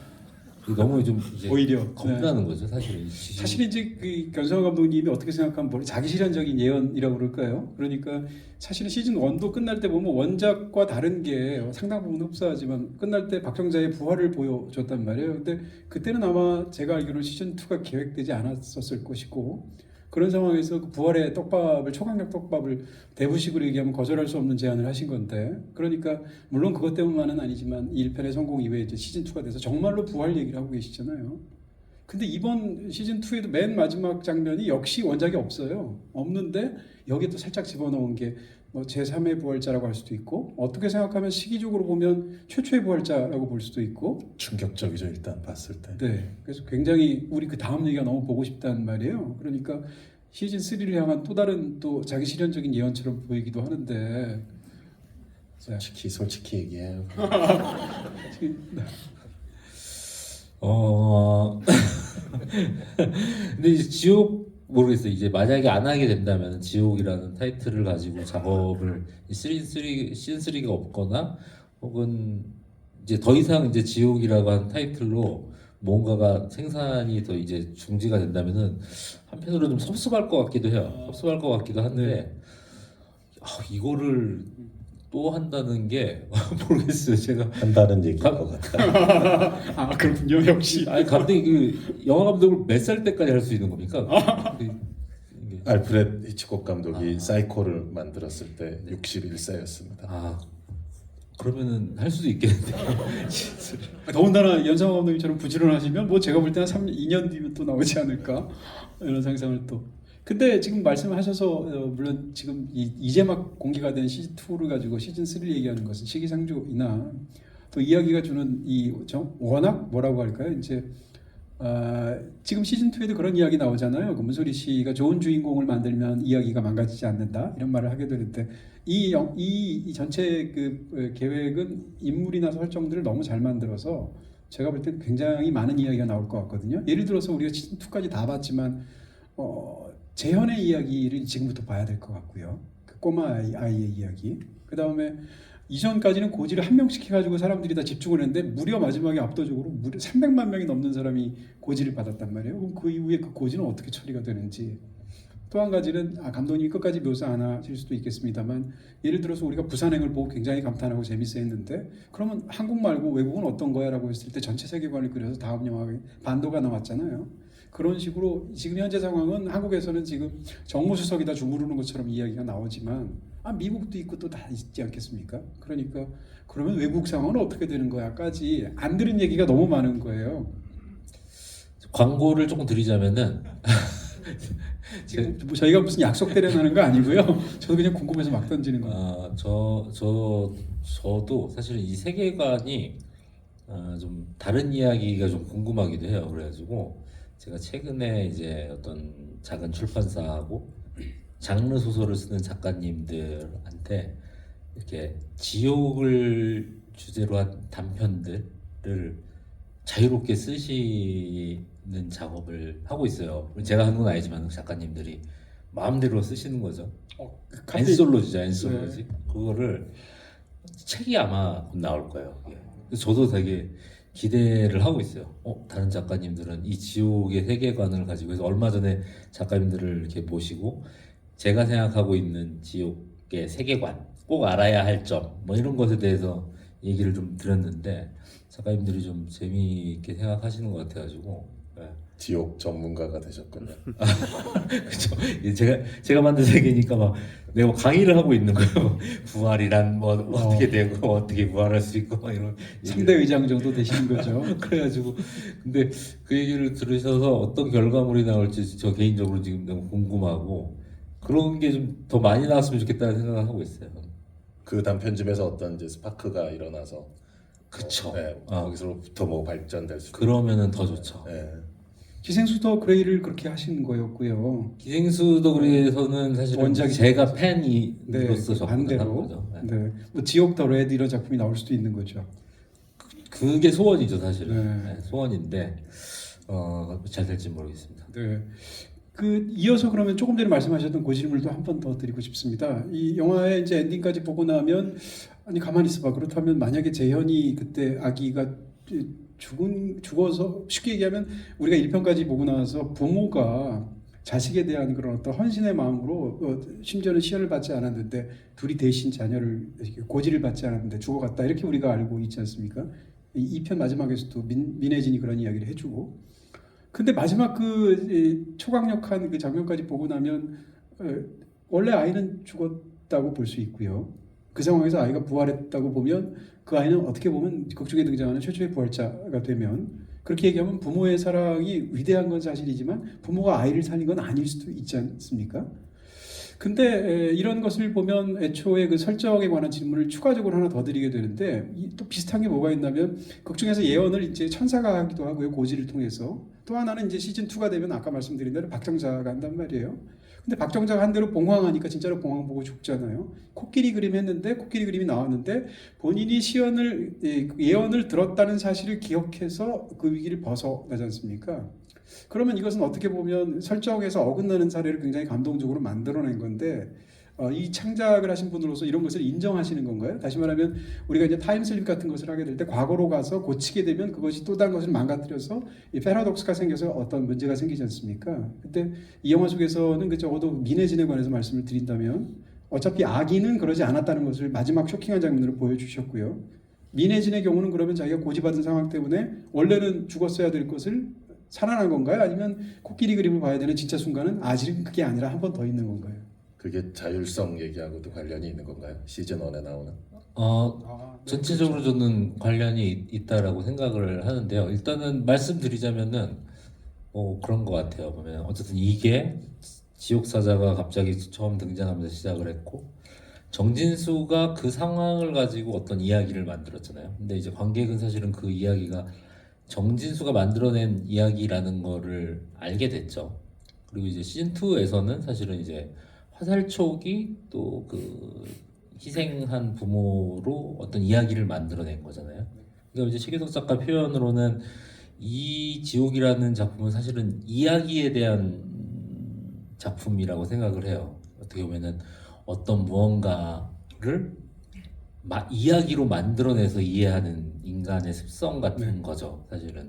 너무 좀 이제 오히려 겁나는 거죠 사실은. 사실 이제 그 변성환 감독님이 어떻게 생각하면 뭐 자기 실현적인 예언이라고 그럴까요? 그러니까 사실은 시즌 1도 끝날 때 보면 원작과 다른 게 상당 부분 흡사하지만 끝날 때 박정자의 부활을 보여줬단 말이에요. 근데 그때는 아마 제가 알기로는 시즌 2가 계획되지 않았었을 것이고 그런 상황에서 그 부활의 떡밥을 초강력 떡밥을 대부식으로 얘기하면 거절할 수 없는 제안을 하신 건데 그러니까 물론 그것 때문만은 아니지만 1편의 성공 이후에 이제 시즌 2가 돼서 정말로 부활 얘기를 하고 계시잖아요. 근데 이번 시즌 2에도 맨 마지막 장면이 역시 원작이 없어요. 없는데 여기에 또 살짝 집어넣은 게 뭐 제3의 부활자라고 할 수도 있고 어떻게 생각하면 시기적으로 보면 최초의 부활자라고 볼 수도 있고 충격적이죠 일단 봤을 때. 네, 그래서 굉장히 우리 그 다음 얘기가 너무 보고 싶단 말이에요. 그러니까 시즌 3를 향한 또 다른 또 자기 실현적인 예언처럼 보이기도 하는데 솔직히 얘기해요. 근데 이제 지옥 모르겠어요. 이제 만약에 안 하게 된다면 지옥이라는 타이틀을 가지고 작업을 시즌 3가 없거나 혹은 이제 더 이상 이제 지옥이라고 하는 타이틀로 뭔가가 생산이 더 이제 중지가 된다면은 한편으로 좀 섭섭할 것 같기도 해요. 섭섭할 것 같기도 한데 이거를 또 한다는 게 모르겠어요. 제가 한다는 얘기일 것 같다. 아 그렇군요. 역시 아니 감독이 그 영화 감독을 몇 살 때까지 할 수 있는 겁니까? 이게- 알프레드 히치콕 감독이 사이코를 만들었을 때 61세였습니다. 아 그러면은 할 수도 있겠는데. 더군다나 연상호 감독님처럼 부지런하시면 뭐 제가 볼 때는 2년 뒤면 또 나오지 않을까 이런 상상을 또. 근데 지금 말씀하셔서 물론 지금 이제 막 공개가 된 시즌 2를 가지고 시즌 3를 얘기하는 것은 시기상조이나 또 이야기가 주는 워낙 뭐라고 할까요? 이제 지금 시즌 2에도 그런 이야기 나오잖아요. 금문소리 씨가 좋은 주인공을 만들면 이야기가 망가지지 않는다 이런 말을 하게 되는데 이 전체 그 계획은 인물이나 설정들을 너무 잘 만들어서 제가 볼 때 굉장히 많은 이야기가 나올 것 같거든요. 예를 들어서 우리가 시즌 2까지 다 봤지만 재현의 이야기를 지금부터 봐야 될 것 같고요. 그 꼬마 아이의 이야기. 그 다음에 이전까지는 고지를 한 명씩 해가지고 사람들이 다 집중을 했는데 무려 마지막에 압도적으로 무려 300만 명이 넘는 사람이 고지를 받았단 말이에요. 그럼 그 이후에 그 고지는 어떻게 처리가 되는지. 또 한 가지는 감독님이 끝까지 묘사 안 하실 수도 있겠습니다만 예를 들어서 우리가 부산행을 보고 굉장히 감탄하고 재밌어 했는데 그러면 한국 말고 외국은 어떤 거야? 라고 했을 때 전체 세계관을 그려서 다음 영화에 반도가 나왔잖아요. 그런 식으로 지금 현재 상황은 한국에서는 지금 정무수석이 다 주무르는 것처럼 이야기가 나오지만 미국도 있고 또 다 있지 않겠습니까? 그러니까 그러면 외국 상황은 어떻게 되는 거야까지 안 들은 얘기가 너무 많은 거예요. 광고를 조금 드리자면은 지금 뭐 저희가 무슨 약속 대련하는 거 아니고요. 저도 그냥 궁금해서 막 던지는 거예요. 저도 사실 이 세계관이 좀 다른 이야기가 좀 궁금하기도 해요. 그래가지고 제가 최근에 이제 어떤 작은 출판사하고 장르 소설을 쓰는 작가님들한테 이렇게 지옥을 주제로 한 단편들을 자유롭게 쓰시는 작업을 하고 있어요. 제가 하는 건 아니지만 작가님들이 마음대로 쓰시는 거죠. 엔솔로지죠, 엔솔로지. 그거를 책이 아마 곧 나올 거예요. 예. 그래서 저도 되게 기대를 하고 있어요. 다른 작가님들은 이 지옥의 세계관을 가지고 해서 얼마 전에 작가님들을 이렇게 모시고 제가 생각하고 있는 지옥의 세계관, 꼭 알아야 할 점, 뭐 이런 것에 대해서 얘기를 좀 드렸는데 작가님들이 좀 재미있게 생각하시는 것 같아가지고. 네. 지옥 전문가가 되셨군요. 그렇죠. 제가 만든 세계니까 막 내가 강의를 하고 있는 거예요. 부활이란 뭐 어떻게 되고 어떻게 부활할 수 있고 막 이런 3대 의장 정도 되시는 거죠. 그래가지고 근데 그 얘기를 들으셔서 어떤 결과물이 나올지 저 개인적으로 지금 너무 궁금하고 그런 게 좀 더 많이 나왔으면 좋겠다는 생각을 하고 있어요. 그 단편집에서 어떤 이제 스파크가 일어나서 그쵸. 거기서부터 뭐 발전될 수. 그러면은 더 좋죠. 네. 기생수도 그레이를 그렇게 하신 거였고요. 기생수도 그래서는 사실은 원작이 제가 팬이로서 접근을 한 반대로. 거죠. 네. 네. 뭐 지옥 더 레드 이런 작품이 나올 수도 있는 거죠. 그게 소원이죠 사실은. 네. 네, 소원인데 잘 될지 모르겠습니다. 네. 그 이어서 그러면 조금 전에 말씀하셨던 그 질문도 한 번 더 드리고 싶습니다. 이 영화의 이제 엔딩까지 보고 나면 아니 가만히 있어봐. 그렇다면 만약에 재현이 그때 아기가 죽어서 쉽게 얘기하면 우리가 1편까지 보고 나서 부모가 자식에 대한 그런 어떤 헌신의 마음으로 심지어는 시연을 받지 않았는데 둘이 대신 자녀를 고지를 받지 않았는데 죽어갔다 이렇게 우리가 알고 있지 않습니까? 2편 마지막에서도 민혜진이 그런 이야기를 해주고 근데 마지막 그 초강력한 그 장면까지 보고 나면 원래 아이는 죽었다고 볼 수 있고요. 그 상황에서 아이가 부활했다고 보면 그 아이는 어떻게 보면 극 중에 등장하는 최초의 부활자가 되면 그렇게 얘기하면 부모의 사랑이 위대한 건 사실이지만 부모가 아이를 살린 건 아닐 수도 있지 않습니까? 근데 이런 것을 보면 애초에 그 설정에 관한 질문을 추가적으로 하나 더 드리게 되는데 또 비슷한 게 뭐가 있냐면 극 중에서 예언을 이제 천사가 하기도 하고요 고지를 통해서 또 하나는 이제 시즌 2가 되면 아까 말씀드린 대로 박정자가 한단 말이에요. 근데 박정자가 한 대로 봉황하니까 진짜로 봉황 보고 죽잖아요. 코끼리 그림 했는데 코끼리 그림이 나왔는데 본인이 예언을 들었다는 사실을 기억해서 그 위기를 벗어나지 않습니까? 그러면 이것은 어떻게 보면 설정에서 어긋나는 사례를 굉장히 감동적으로 만들어낸 건데 이 창작을 하신 분으로서 이런 것을 인정하시는 건가요? 다시 말하면 우리가 이제 타임슬립 같은 것을 하게 될 때 과거로 가서 고치게 되면 그것이 또 다른 것을 망가뜨려서 이 패러독스가 생겨서 어떤 문제가 생기지 않습니까? 근데 이 영화 속에서는 그 적어도 민해진에 관해서 말씀을 드린다면 어차피 악인은 그러지 않았다는 것을 마지막 쇼킹한 장면으로 보여주셨고요. 민해진의 경우는 그러면 자기가 고지받은 상황 때문에 원래는 죽었어야 될 것을 살아난 건가요? 아니면 코끼리 그림을 봐야 되는 진짜 순간은 아직은 그게 아니라 한 번 더 있는 건가요? 그게 자율성 얘기하고도 관련이 있는 건가요? 시즌 1에 나오는? 전체적으로 저는 관련이 있다라고 생각을 하는데요. 일단은 말씀드리자면은 그런 것 같아요. 보면 어쨌든 이게 지옥사자가 갑자기 처음 등장하면서 시작을 했고 정진수가 그 상황을 가지고 어떤 이야기를 만들었잖아요. 근데 이제 관객은 사실은 그 이야기가 정진수가 만들어낸 이야기라는 거를 알게 됐죠. 그리고 이제 시즌 2에서는 사실은 이제 화살촉이 또 그 희생한 부모로 어떤 이야기를 만들어낸 거잖아요. 그러니까 이제 최계석 작가 표현으로는 이 지옥이라는 작품은 사실은 이야기에 대한 작품이라고 생각을 해요. 어떻게 보면은 어떤 무언가를 이야기로 만들어내서 이해하는 인간의 습성 같은 거죠, 사실은.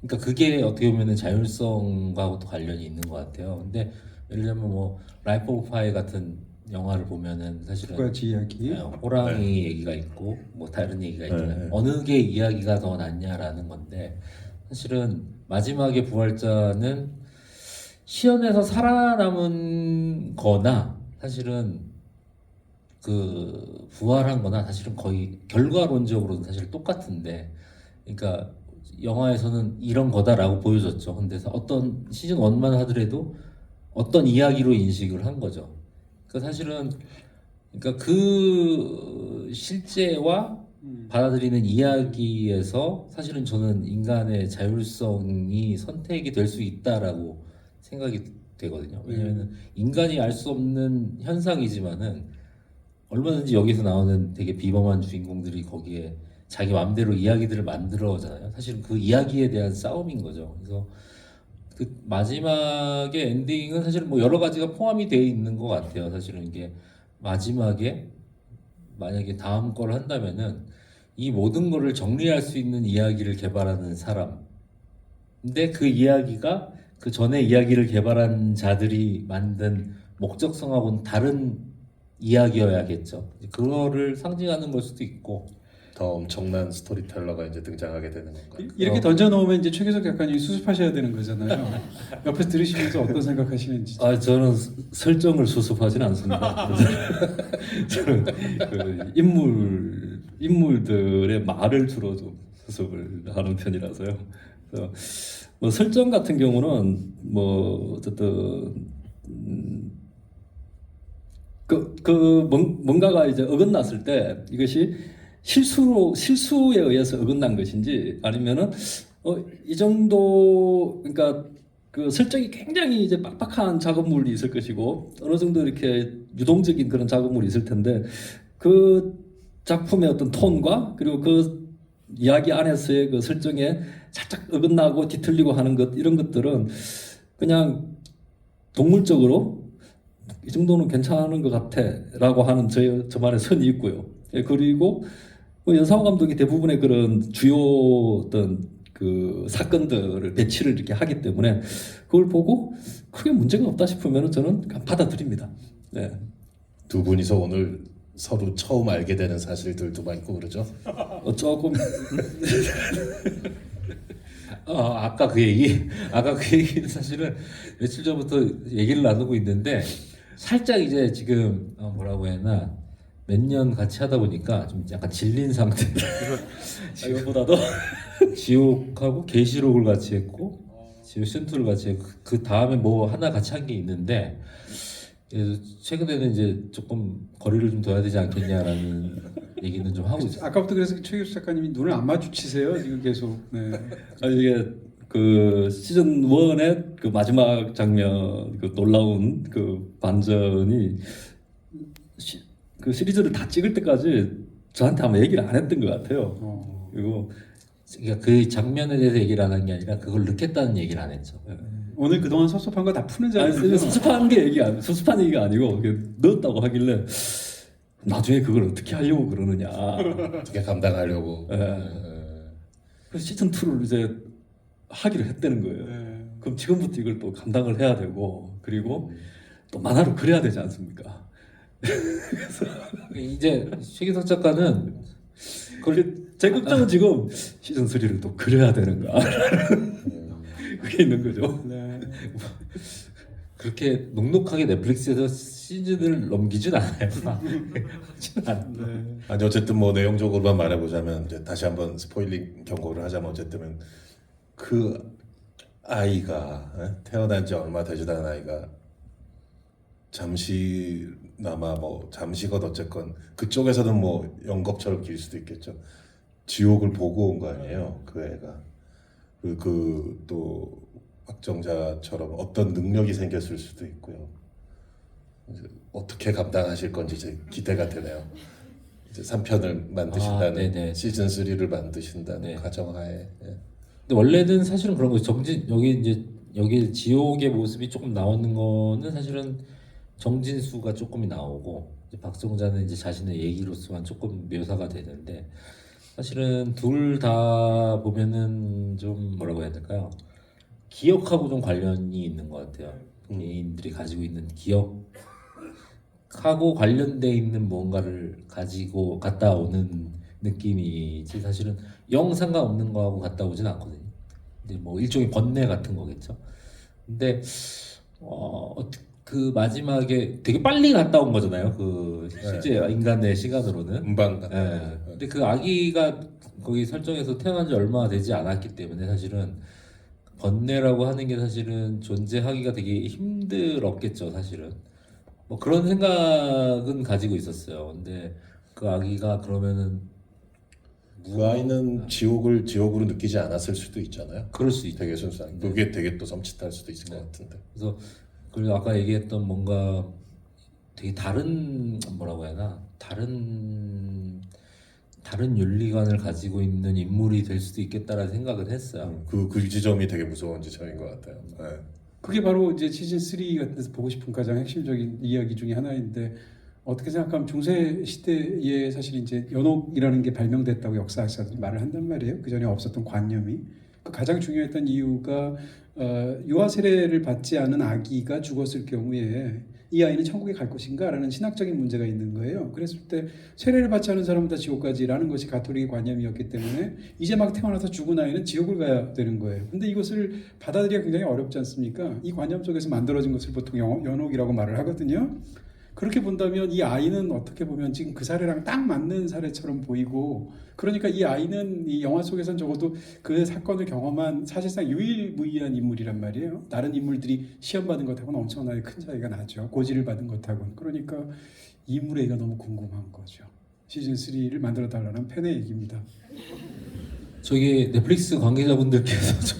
그러니까 그게 어떻게 보면은 자율성과도 관련이 있는 것 같아요. 근데 예를 들면 뭐 라이프 오브 파이 같은 영화를 보면은 사실은 두 가지 이야기. 호랑이 얘기가 있고 뭐 다른 얘기가 있잖아요. 네. 어느 게 이야기가 더 낫냐라는 건데 사실은 마지막에 부활자는 시연에서 살아남은 거나 사실은 그 부활한 거나 사실은 거의 결과론적으로는 사실 똑같은데 그러니까 영화에서는 이런 거다라고 보여줬죠. 근데 어떤 시즌 1만 하더라도 어떤 이야기로 인식을 한 거죠. 그 사실은 그러니까 그 실제와 받아들이는 이야기에서 사실은 저는 인간의 자율성이 선택이 될 수 있다라고 생각이 되거든요. 왜냐하면 인간이 알 수 없는 현상이지만은 얼마든지 여기서 나오는 되게 비범한 주인공들이 거기에 자기 마음대로 이야기들을 만들어잖아요. 사실은 그 이야기에 대한 싸움인 거죠. 그래서 그 마지막에 엔딩은 사실 뭐 여러 가지가 포함이 되어 있는 것 같아요. 사실은 이게 마지막에 만약에 다음 걸 한다면은 이 모든 거를 정리할 수 있는 이야기를 개발하는 사람. 근데 그 이야기가 그 전에 이야기를 개발한 자들이 만든 목적성하고는 다른 이야기여야겠죠. 그거를 상징하는 걸 수도 있고. 더 엄청난 스토리텔러가 이제 등장하게 되는 건가요? 이렇게 던져 놓으면 이제 최계석 작가님이 수습하셔야 되는 거잖아요. 옆에서 들으시면서 어떤 생각하시는지. 저는 설정을 수습하지는 않습니다. 저는 그 인물들의 말을 주로 좀 수습을 하는 편이라서요. 그래서 뭐 설정 같은 경우는 뭐 어쨌든 뭔가가 이제 어긋났을 때 이것이 실수에 의해서 어긋난 것인지 아니면은 이 정도 그러니까 그 설정이 굉장히 이제 빡빡한 작업물이 있을 것이고 어느 정도 이렇게 유동적인 그런 작업물이 있을 텐데 그 작품의 어떤 톤과 그리고 그 이야기 안에서의 그 설정에 살짝 어긋나고 뒤틀리고 하는 것 이런 것들은 그냥 동물적으로 이 정도는 괜찮은 것 같아라고 하는 저만의 선이 있고요. 그리고 뭐 연상호 감독이 대부분의 그런 주요 어떤 그 사건들을 배치를 이렇게 하기 때문에 그걸 보고 크게 문제가 없다 싶으면 저는 그냥 받아들입니다. 네. 두 분이서 오늘 서로 처음 알게 되는 사실들도 많고 그러죠. 조금 아까 그 얘기는 사실은 며칠 전부터 얘기를 나누고 있는데 살짝 이제 지금 뭐라고 해야 하나 몇 년 같이 하다 보니까 좀 약간 질린 상태. 이것보다도 지옥하고 계시록을 같이 했고 지옥 신투를 같이 했고 그 다음에 뭐 하나 같이 한 게 있는데 최근에는 이제 조금 거리를 좀 둬야 되지 않겠냐라는 얘기는 좀 하고 있어요. 아까부터 그래서 최계석 작가님이 눈을 안 마주치세요 지금 계속. 네. 이게 그 시즌 1의 그 마지막 장면 그 놀라운 그 반전이 그 시리즈를 다 찍을 때까지 저한테 아마 얘기를 안 했던 것 같아요. 그리고 그러니까 그 장면에 대해서 얘기를 안 한 게 아니라 그걸 넣겠다는 얘기를 안 했죠. 오늘 그동안 섭섭한 거 다 푸는 아니, 자리죠. 수습한 게 수습한 얘기가 아니고 넣었다고 하길래 나중에 그걸 어떻게 하려고 그러느냐. 어떻게 감당하려고. 그래서 시즌 2를 이제 하기로 했다는 거예요. 네. 그럼 지금부터 이걸 또 감당을 해야 되고 그리고 또 만화로 그려야 되지 않습니까? 이제 최기석 작가는 제 걱정은 지금 시즌 3를 또 그려야 되는가 그게 있는 거죠. 네. 그렇게 녹록하게 넷플릭스에서 시즌을 넘기진 않아요. 하진 않아요. 네. 아니 어쨌든 뭐 내용적으로만 말해보자면 이제 다시 한번 스포일링 경고를 하자면 어쨌든 그 아이가 태어난 지 얼마 되지도 않은 아이가 잠시나마 뭐 잠시건 어쨌건 그쪽에서는 뭐 영겁처럼 길 수도 있겠죠. 지옥을 보고 온 거 아니에요 그 애가. 그 또 확정자처럼 어떤 능력이 생겼을 수도 있고요. 이제 어떻게 감당하실 건지 이제 기대가 되네요. 이제 3편을 만드신다는 네네. 시즌 3를 만드신다는 네. 가정하에. 근데 원래는 사실은 그런 거죠. 여기 지옥의 모습이 조금 나오는 거는 사실은 정진수가 조금이 나오고 이제 박성자는 이제 자신의 얘기로서만 조금 묘사가 되는데 사실은 둘 다 보면은 좀 뭐라고 해야 될까요? 기억하고 좀 관련이 있는 것 같아요. 개인들이 가지고 있는 기억하고 관련돼 있는 뭔가를 가지고 갔다 오는 느낌이지 사실은 영 상관없는 거하고 갔다 오진 않거든요. 이제 뭐 일종의 번뇌 같은 거겠죠. 근데 그 마지막에 되게 빨리 갔다 온 거잖아요. 그 실제 인간의 시간으로는. 음방 같은 예. 거. 근데 그 아기가 거기 설정에서 태어난 지 얼마 되지 않았기 때문에 사실은 번뇌라고 하는 게 사실은 존재하기가 되게 힘들었겠죠, 사실은. 뭐 그런 생각은 가지고 있었어요. 근데 그 아기가 그러면은 그 아이는 지옥을 지옥으로 느끼지 않았을 수도 있잖아요. 그럴 수 있죠. 되게 순수한. 그게 되게 또 섬찟할 수도 있을 것 같은데. 그래서 그리고 아까 얘기했던 뭔가 되게 다른 뭐라고 해야 하나 다른 윤리관을 가지고 있는 인물이 될 수도 있겠다라는 생각을 했어요. 그 지점이 되게 무서운 지점인 것 같아요. 네. 그게 바로 이제 시즌 3 같은 데서 보고 싶은 가장 핵심적인 이야기 중에 하나인데 어떻게 생각하면 중세 시대에 사실 이제 연옥이라는 게 발명됐다고 역사학자들이 말을 한단 말이에요. 그 전에 없었던 관념이. 그 가장 중요했던 이유가 유아 세례를 받지 않은 아기가 죽었을 경우에 이 아이는 천국에 갈 것인가라는 신학적인 문제가 있는 거예요. 그랬을 때 세례를 받지 않은 사람은 다 지옥 가지라는 것이 가톨릭의 관념이었기 때문에 이제 막 태어나서 죽은 아이는 지옥을 가야 되는 거예요. 근데 이것을 받아들이기가 굉장히 어렵지 않습니까? 이 관념 속에서 만들어진 것을 보통 연옥이라고 말을 하거든요. 그렇게 본다면 이 아이는 어떻게 보면 지금 그 사례랑 딱 맞는 사례처럼 보이고, 그러니까 이 아이는 이 영화 속에서는 적어도 그 사건을 경험한 사실상 유일무이한 인물이란 말이에요. 다른 인물들이 시험받은 것하고는 엄청나게 큰 차이가 나죠. 고지를 받은 것하고는. 그러니까 이 인물의 얘기가 너무 궁금한 거죠. 시즌 3를 만들어 달라는 팬의 얘기입니다. 저기 넷플릭스 관계자분들께서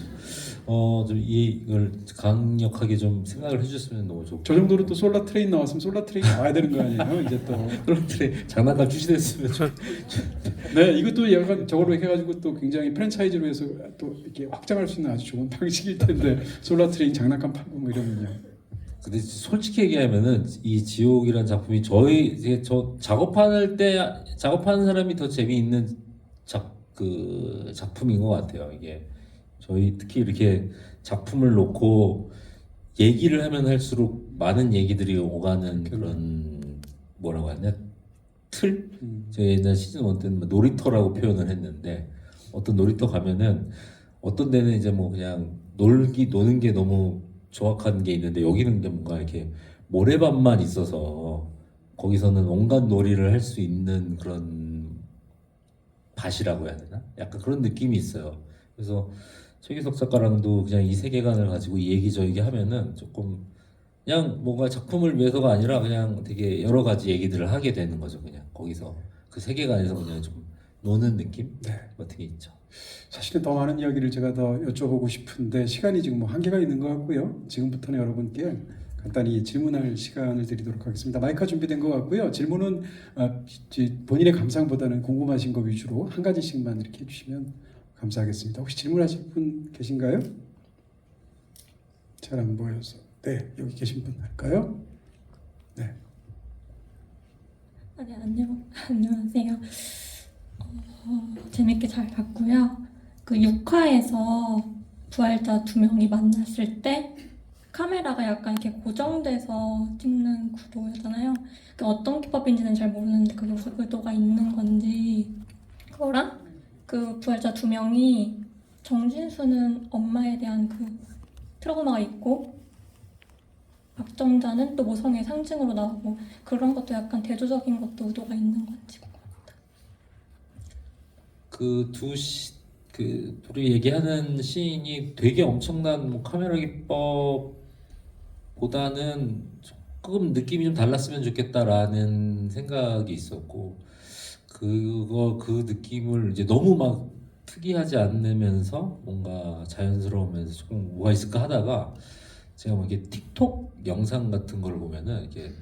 좀 이걸 강력하게 좀 생각을 해주셨으면 너무 좋고. 저 정도로 또 솔라 트레인 나왔으면 솔라 트레인 나와야 되는 거 아니에요? 이제 또. 그런데 장난감 출시됐으면 네, 이것도 약간 저걸로 해가지고 또 굉장히 프랜차이즈로 해서 또 이렇게 확장할 수 있는 아주 좋은 방식일 텐데 솔라 트레인 장난감 팔고 뭐 이러면요. 근데 솔직히 얘기하면은 이 지옥이라는 작품이 이제 저 작업하는 사람이 더 재미있는 작품인 것 같아요. 이게 저희 특히 이렇게 작품을 놓고 얘기를 하면 할수록 많은 얘기들이 오가는 그런 뭐라고 하냐 틀? 제가 옛날 시즌 1 때는 놀이터라고 표현을 했는데 어떤 놀이터 가면은 어떤 데는 이제 뭐 그냥 노는 게 너무 조악한 게 있는데 여기는 이제 뭔가 이렇게 모래밭만 있어서 거기서는 온갖 놀이를 할 수 있는 그런 밭이라고 해야 되나? 약간 그런 느낌이 있어요. 그래서 최기석 작가랑도 그냥 이 세계관을 가지고 이 얘기 저 얘기 하면은 조금 그냥 뭔가 작품을 위해서가 아니라 그냥 되게 여러 가지 얘기들을 하게 되는 거죠. 그냥 거기서 그 세계관에서 그냥 좀 노는 느낌 같은 게 있죠. 사실은 더 많은 이야기를 제가 더 여쭤보고 싶은데 시간이 지금 뭐 한계가 있는 것 같고요. 지금부터는 여러분께 간단히 질문할 시간을 드리도록 하겠습니다. 마이크가 준비된 것 같고요. 질문은 본인의 감상보다는 궁금하신 거 위주로 한 가지씩만 이렇게 해주시면 감사하겠습니다. 혹시 질문하실 분 계신가요? 잘 안 보여서. 네, 여기 계신 분 할까요? 네. 네, 안녕하세요. 재밌게 잘 봤고요. 그 6화에서 부활자 두 명이 만났을 때 카메라가 약간 이렇게 고정돼서 찍는 구도였잖아요. 그 어떤 기법인지는 잘 모르는데 그게 무슨 의도가 있는 건지 그거랑 그 부활자 두 명이 정진수는 엄마에 대한 그 트라우마가 있고 박정자는 또 모성의 상징으로 나오고 그런 것도 약간 대조적인 것도 의도가 있는 건지 궁금합니다. 그 둘이 얘기하는 씬이 되게 엄청난 뭐 카메라 기법보다는 조금 느낌이 좀 달랐으면 좋겠다라는 생각이 있었고 그 느낌을 이제 너무 막 특이하지 않으면서 뭔가 자연스러우면서 조금 뭐가 있을까 하다가 제가 뭐 이렇게 틱톡 영상 같은 걸 보면은 이렇게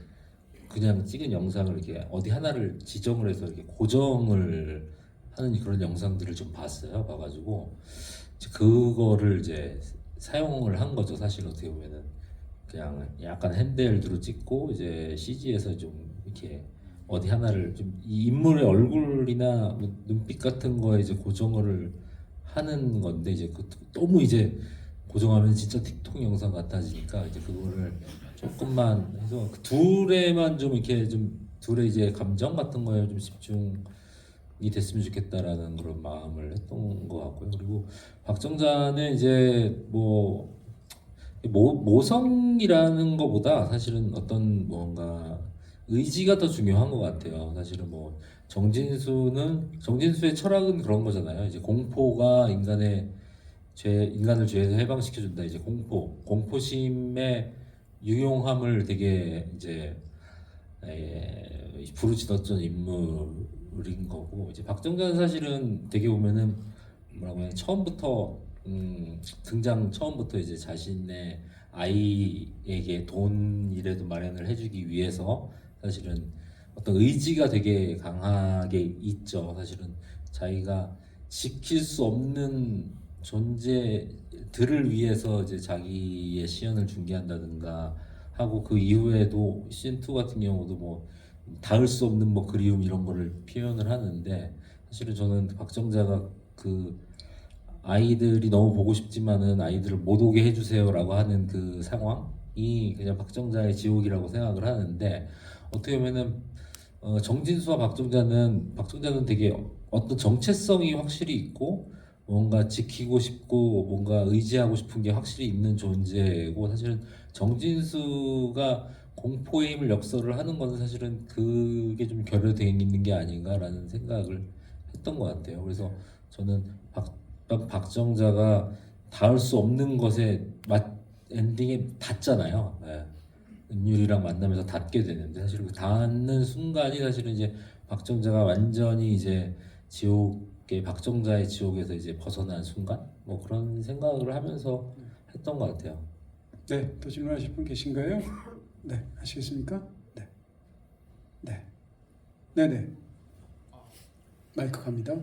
그냥 찍은 영상을 이렇게 어디 하나를 지정을 해서 이렇게 고정을 하는 그런 영상들을 좀 봤어요. 봐가지고 이제 그거를 이제 사용을 한 거죠. 사실 어떻게 보면은 그냥 약간 핸드헬드로 찍고 이제 CG에서 좀 이렇게 어디 하나를 좀 이 인물의 얼굴이나 뭐 눈빛 같은 거에 이제 고정을 하는 건데 이제 그 너무 이제 고정하면 진짜 틱톡 영상 같아지니까 이제 그거를 조금만 해서 그 둘에만 좀 이렇게 좀 둘의 이제 감정 같은 거에 좀 집중이 됐으면 좋겠다라는 그런 마음을 했던 것 같고요. 그리고 박정자는 이제 모성이라는 것보다 사실은 어떤 뭔가 의지가 더 중요한 것 같아요. 사실은 뭐 정진수의 철학은 그런 거잖아요. 이제 공포가 인간을 죄에서 해방시켜준다. 이제 공포심의 유용함을 되게 이제 부르짖었던 인물인 거고 이제 박정자는 사실은 되게 보면은 뭐라고 해야 처음부터 등장 처음부터 이제 자신의 아이에게 돈이라도 마련을 해주기 위해서 사실은 어떤 의지가 되게 강하게 있죠. 사실은 자기가 지킬 수 없는 존재들을 위해서 이제 자기의 시연을 중개한다든가 하고 그 이후에도 시즌2 같은 경우도 뭐 닿을 수 없는 뭐 그리움 이런 거를 표현을 하는데 사실은 저는 박정자가 그 아이들이 너무 보고 싶지만은 아이들을 못 오게 해주세요라고 하는 그 상황이 그냥 박정자의 지옥이라고 생각을 하는데 어떻게 보면은 정진수와 박정자는 되게 어떤 정체성이 확실히 있고 뭔가 지키고 싶고 뭔가 의지하고 싶은 게 확실히 있는 존재고 사실은 정진수가 공포의 힘을 역설을 하는 건 사실은 그게 좀 결여되어 있는 게 아닌가라는 생각을 했던 것 같아요. 그래서 저는 박정자가 닿을 수 없는 것에 엔딩에 닿잖아요. 네. 은율이랑 만나면서 닿게 되는데 사실 그 닿는 순간이 사실은 이제 박정자가 완전히 이제 박정자의 지옥에서 이제 벗어난 순간 뭐 그런 생각을 하면서 했던 것 같아요. 네, 또 질문하실 분 계신가요? 네, 하시겠습니까? 네, 네, 네, 네. 마이크 갑니다.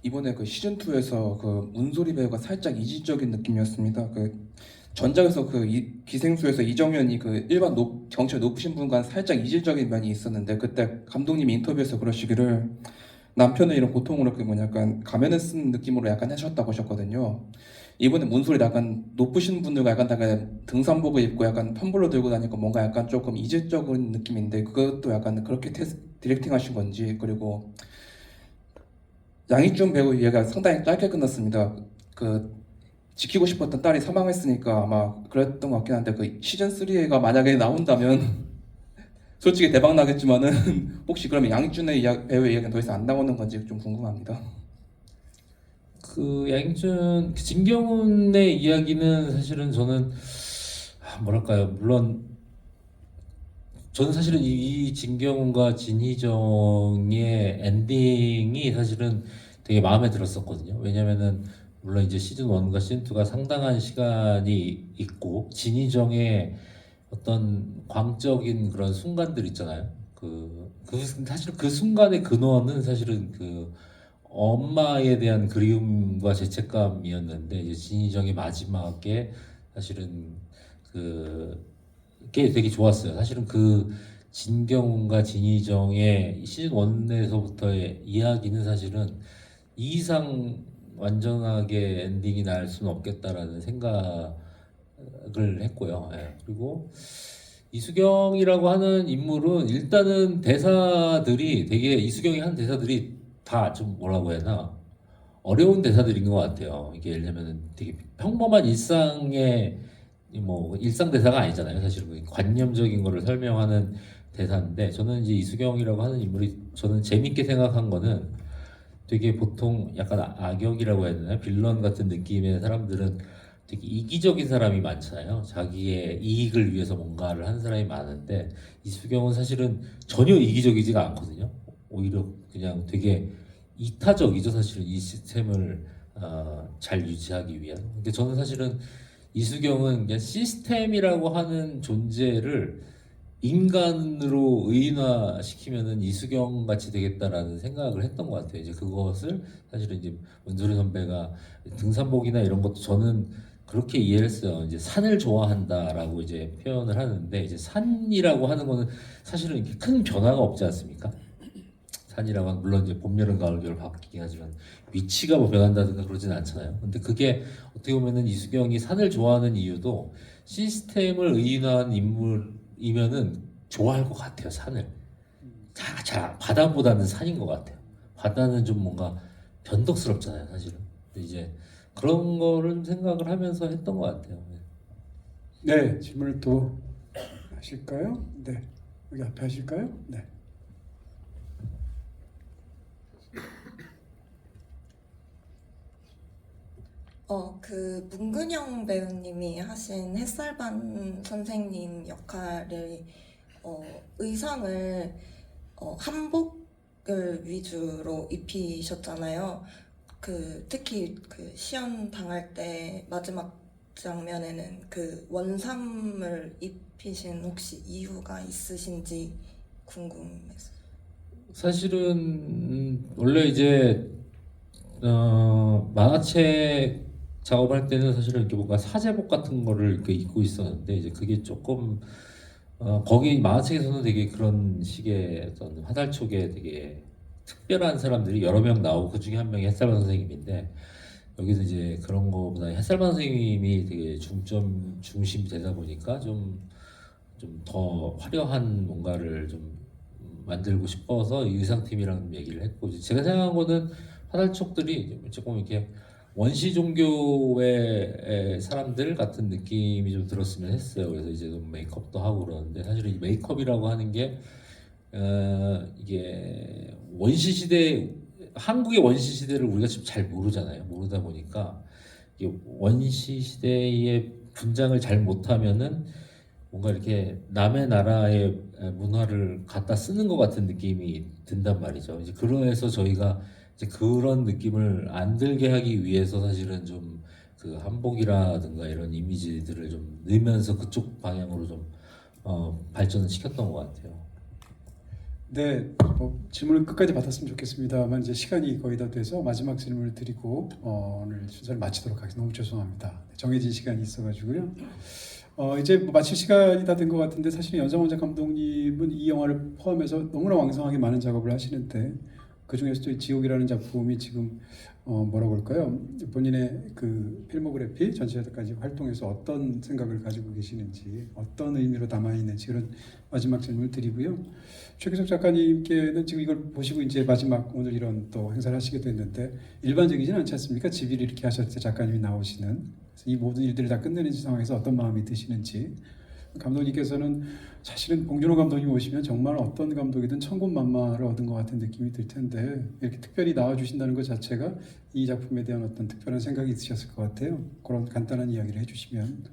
이번에 그 시즌 2에서 그 문소리 배우가 살짝 이질적인 느낌이었습니다. 그 전작에서 그 기생수에서 이정현이 그 일반 경찰 높으신 분과 살짝 이질적인 면이 있었는데 그때 감독님이 인터뷰에서 그러시기를 남편의 이런 고통으로 약간 가면을 쓴 느낌으로 약간 하셨다고 하셨거든요. 이번에 문소리 약간 높으신 분들과 약간 등산복을 입고 약간 텀블러 들고 다니까 뭔가 약간 조금 이질적인 느낌인데 그것도 약간 그렇게 디렉팅 하신 건지 그리고 양익준 배우 얘기가 상당히 짧게 끝났습니다. 그 지키고 싶었던 딸이 사망했으니까 아마 그랬던 것 같긴 한데 그 시즌 3가 만약에 나온다면 솔직히 대박 나겠지만은 혹시 그러면 양익준의 배우의 이야기는 더 이상 안 나오는 건지 좀 궁금합니다. 그 양익준 진경훈의 이야기는 사실은 저는 뭐랄까요 물론 저는 사실은 이 진경훈과 진희정의 엔딩이 사실은 되게 마음에 들었었거든요. 왜냐면은 물론 이제 시즌 1과 시즌 2가 상당한 시간이 있고 진희정의 어떤 광적인 그런 순간들 있잖아요. 사실 그 순간의 근원은 사실은 그 엄마에 대한 그리움과 죄책감이었는데 이제 진희정의 마지막에 사실은 그게 되게 좋았어요. 사실은 그 진경훈과 진희정의 시즌 1에서부터의 이야기는 사실은 이 이상 완전하게 엔딩이 날 수는 없겠다라는 생각을 했고요. 예. 그리고 이수경이라고 하는 인물은 일단은 대사들이 되게 이수경이 한 대사들이 다 좀 뭐라고 해야 하나 어려운 대사들인 것 같아요. 이게 예를 들면 되게 평범한 일상의 뭐 일상 대사가 아니잖아요. 사실은 관념적인 거를 설명하는 대사인데 저는 이제 이수경이라고 하는 인물이 저는 재밌게 생각한 거는 되게 보통 약간 악역이라고 해야 되나요? 빌런 같은 느낌의 사람들은 되게 이기적인 사람이 많잖아요. 자기의 이익을 위해서 뭔가를 하는 사람이 많은데 이수경은 사실은 전혀 이기적이지가 않거든요. 오히려 그냥 되게 이타적이죠. 사실은 이 시스템을 잘 유지하기 위한. 근데 저는 사실은 이수경은 그냥 시스템이라고 하는 존재를 인간으로 의인화시키면은 이수경 같이 되겠다라는 생각을 했던 것 같아요. 이제 그것을 사실은 이제 문소리 선배가 등산복이나 이런 것도 저는 그렇게 이해했어요. 이제 산을 좋아한다라고 이제 표현을 하는데 이제 산이라고 하는 거는 사실은 이렇게 큰 변화가 없지 않습니까? 산이라고 하면 물론 이제 봄, 여름, 가을, 겨울 바뀌긴 하지만 위치가 뭐 변한다든가 그러진 않잖아요. 근데 그게 어떻게 보면은 이수경이 산을 좋아하는 이유도 시스템을 의인화한 인물이면은 좋아할 것 같아요. 산을. 자, 바다보다는 산인 것 같아요. 바다는 좀 뭔가 변덕스럽잖아요, 사실은. 근데 이제 그런 거를 좀 생각을 하면서 했던 것 같아요. 네, 질문을 또 하실까요? 네, 여기 앞에 하실까요? 네. 그 문근영 배우님이 하신 햇살반 선생님 역할을 의상을 한복을 위주로 입히셨잖아요. 특히 그 시연 당할 때 마지막 장면에는 그 원삼을 입히신 혹시 이유가 있으신지 궁금했어요. 사실은 원래 이제 만화책 작업할 때는 사실은 이렇게 뭔가 사제복 같은 거를 이렇게 입고 있었는데 이제 그게 조금 거기 만화책에서는 되게 그런 식의 어떤 화달촉에 되게 특별한 사람들이 여러 명 나오고 그 중에 한 명이 햇살반 선생님인데 여기서 이제 그런 거보다 햇살반 선생님이 되게 중심이 되다 보니까 좀 더 화려한 뭔가를 좀 만들고 싶어서 이 의상팀이랑 얘기를 했고 이제 제가 생각한 거는 화달촉들이 조금 이렇게 원시 종교의 사람들 같은 느낌이 좀 들었으면 했어요. 그래서 이제 좀 메이크업도 하고 그러는데 사실 이 메이크업이라고 하는 게 이게 원시 시대 한국의 원시 시대를 우리가 지금 잘 모르잖아요. 모르다 보니까 이게 원시 시대의 분장을 잘 못하면은 뭔가 이렇게 남의 나라의 문화를 갖다 쓰는 것 같은 느낌이 든단 말이죠. 이제 그래서 저희가 이제 그런 느낌을 안 들게 하기 위해서 사실은 좀 그 한복이라든가 이런 이미지들을 좀 넣으면서 그쪽 방향으로 좀 발전을 시켰던 것 같아요. 네, 질문을 끝까지 받았으면 좋겠습니다만 이제 시간이 거의 다 돼서 마지막 질문을 드리고 오늘 순서를 마치도록 하겠습니다. 너무 죄송합니다. 정해진 시간이 있어가지고요. 이제 뭐 마칠 시간이 다 된 것 같은데 사실 연상원작 감독님은 이 영화를 포함해서 너무나 왕성하게 많은 작업을 하시는데 그 중에서도 지옥이라는 작품이 지금 뭐라고 할까요? 본인의 그 필모그래피 전체까지 활동해서 어떤 생각을 가지고 계시는지 어떤 의미로 남아 있는지 그런 마지막 질문을 드리고요. 최규석 작가님께는 지금 이걸 보시고 이제 마지막 오늘 이런 또 행사를 하시게 됐는데 일반적이지는 않지 않습니까? 집일 이렇게 하셨을 때 작가님이 나오시는 그래서 이 모든 일들을 다 끝내는 상황에서 어떤 마음이 드시는지 감독님께서는 사실은 봉준호 감독님 오시면 정말 어떤 감독이든 천군만마를 얻은 것 같은 느낌이 들 텐데 이렇게 특별히 나와주신다는 것 자체가 이 작품에 대한 어떤 특별한 생각이 있으셨을 것 같아요. 그런 간단한 이야기를 해주시면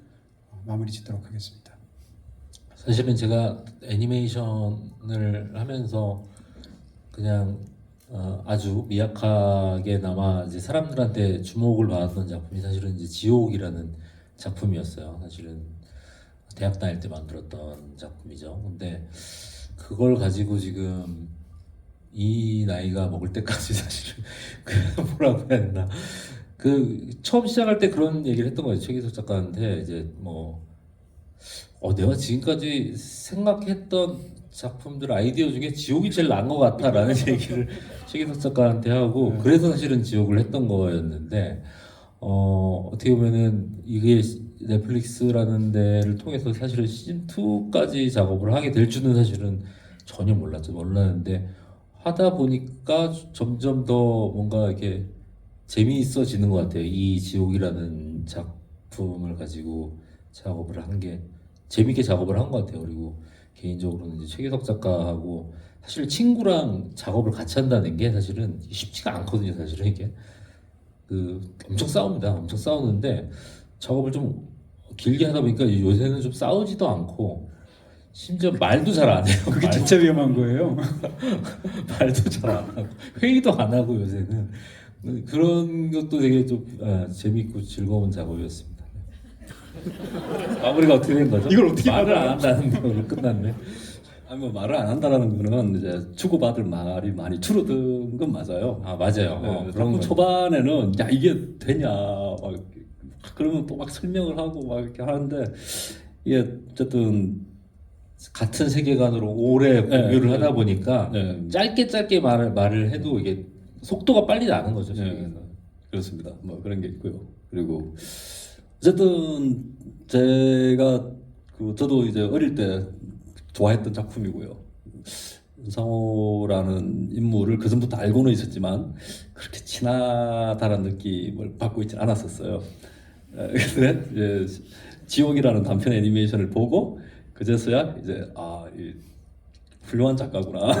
마무리 짓도록 하겠습니다. 사실은 제가 애니메이션을 하면서 그냥 아주 미약하게나마 이제 사람들한테 주목을 받았던 작품이 사실은 이제 지옥이라는 작품이었어요. 사실은 대학 다닐 때 만들었던 작품이죠. 근데 그걸 가지고 지금 이 나이가 먹을 때까지 사실은 그 뭐라고 해야 되나, 그 처음 시작할 때 그런 얘기를 했던 거예요. 최기석 작가한테 이제 뭐 내가 지금까지 생각했던 작품들 아이디어 중에 지옥이 제일 나은 것 같다라는 얘기를 최기석 작가한테 하고, 그래서 사실은 지옥을 했던 거였는데 어떻게 보면은 이게 넷플릭스라는 데를 통해서 사실은 시즌 2까지 작업을 하게 될 줄은 사실은 전혀 몰랐는데 하다 보니까 점점 더 뭔가 이렇게 재미있어지는 것 같아요. 이 지옥이라는 작품을 가지고 작업을 한 게 재밌게 작업을 한 것 같아요. 그리고 개인적으로는 이제 최기석 작가하고 사실 친구랑 작업을 같이 한다는 게 사실은 쉽지가 않거든요. 사실은 이게 엄청 싸웁니다. 엄청 싸우는데 작업을 좀 길게 하다 보니까 요새는 좀 싸우지도 않고 심지어 말도 잘 안 해요. 그게 진짜 위험한 거예요. 말도 잘 안 하고 회의도 안 하고 요새는 그런 것도 되게 좀 재밌고 즐거운 작업이었습니다. 마무리가 어떻게 된 거죠? 이걸 어떻게 말을 받아요? 안 한다는 걸로 끝났네. 아니 뭐 말을 안 한다라는 거는 이제 주고받을 말이 많이 줄어든 건 맞아요. 맞아요. 그런 그런 거. 초반에는 야 이게 되냐 막 그러면 또 막 설명을 하고 막 이렇게 하는데 이게 어쨌든 같은 세계관으로 오래 공유를 하다 보니까 네. 짧게 말을 해도 이게 속도가 빨리 나는 거죠. 네, 그렇습니다. 뭐 그런 게 있고요. 그리고 어쨌든 제가 저도 이제 어릴 때 좋아했던 작품이고요. 윤상호라는 인물을 그 전부터 알고는 있었지만 그렇게 친하다는 느낌을 받고 있지는 않았었어요. 근데 이제 지옥이라는 단편 애니메이션을 보고 그제서야 이제 이 훌륭한 작가구나.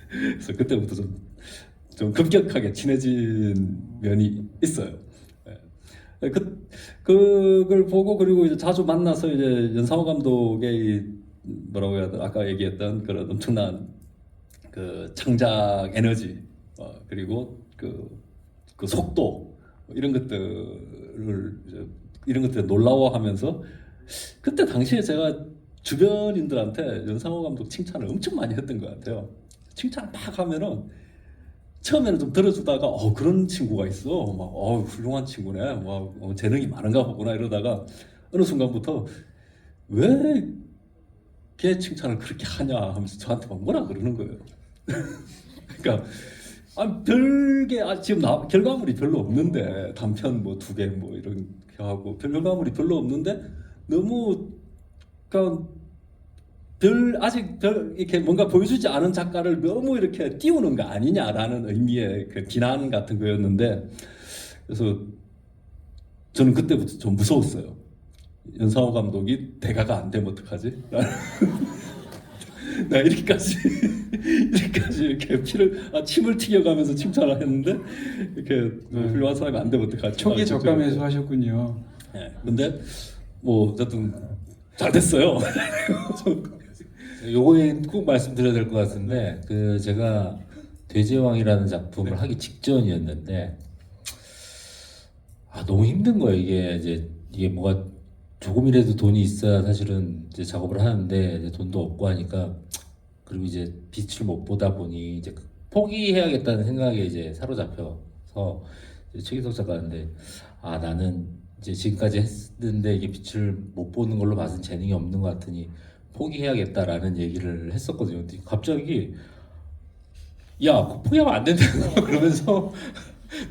그래서 그때부터 좀 급격하게 친해진 면이 있어요. 그걸 보고 그리고 이제 자주 만나서 이제 연상호 감독의 뭐라고 해야 되나 아까 얘기했던 그런 엄청난 그 창작 에너지 그리고 그 속도 이런 것들에 놀라워하면서 그때 당시에 제가 주변인들한테 연상호 감독 칭찬을 엄청 많이 했던 것 같아요. 칭찬 막 하면은 처음에는 좀 들어주다가 그런 친구가 있어 막 훌륭한 친구네 막 재능이 많은가 보구나 이러다가 어느 순간부터 왜 걔 칭찬을 그렇게 하냐 하면서 저한테 막 뭐라 그러는 거예요. 그러니까 별게 지금 결과물이 별로 없는데 단편 뭐 2개 뭐 이렇게 하고 결과물이 별로 없는데 너무 그러니까 아직 이렇게 뭔가 보여주지 않은 작가를 너무 이렇게 띄우는 거 아니냐라는 의미의 그 비난 같은 거였는데 그래서 저는 그때부터 좀 무서웠어요. 연상호 감독이 대가가 안 되면 어떡하지? 나 이렇게까지 이렇게 침을 튀겨가면서 칭찬을 했는데 이렇게 훌륭한 사람이 안 되면 어떡하지? 초기 적감에서 하셨군요. 네, 근데 뭐 어쨌든 잘 됐어요. 요거에 꼭 말씀드려야 될 것 같은데 제가 돼지왕이라는 작품을 하기 직전이었는데 너무 힘든 거예요. 이게 뭐가 조금이라도 돈이 있어야 사실은 이제 작업을 하는데 이제 돈도 없고 하니까 그리고 이제 빛을 못 보다 보니 이제 포기해야겠다는 생각에 이제 사로잡혀서 이제 최기석 작가인데 나는 이제 지금까지 했는데 이게 빛을 못 보는 걸로 봐서는 재능이 없는 것 같으니 포기해야겠다라는 얘기를 했었거든요. 근데 갑자기 야 포기하면 안 된다 그러면서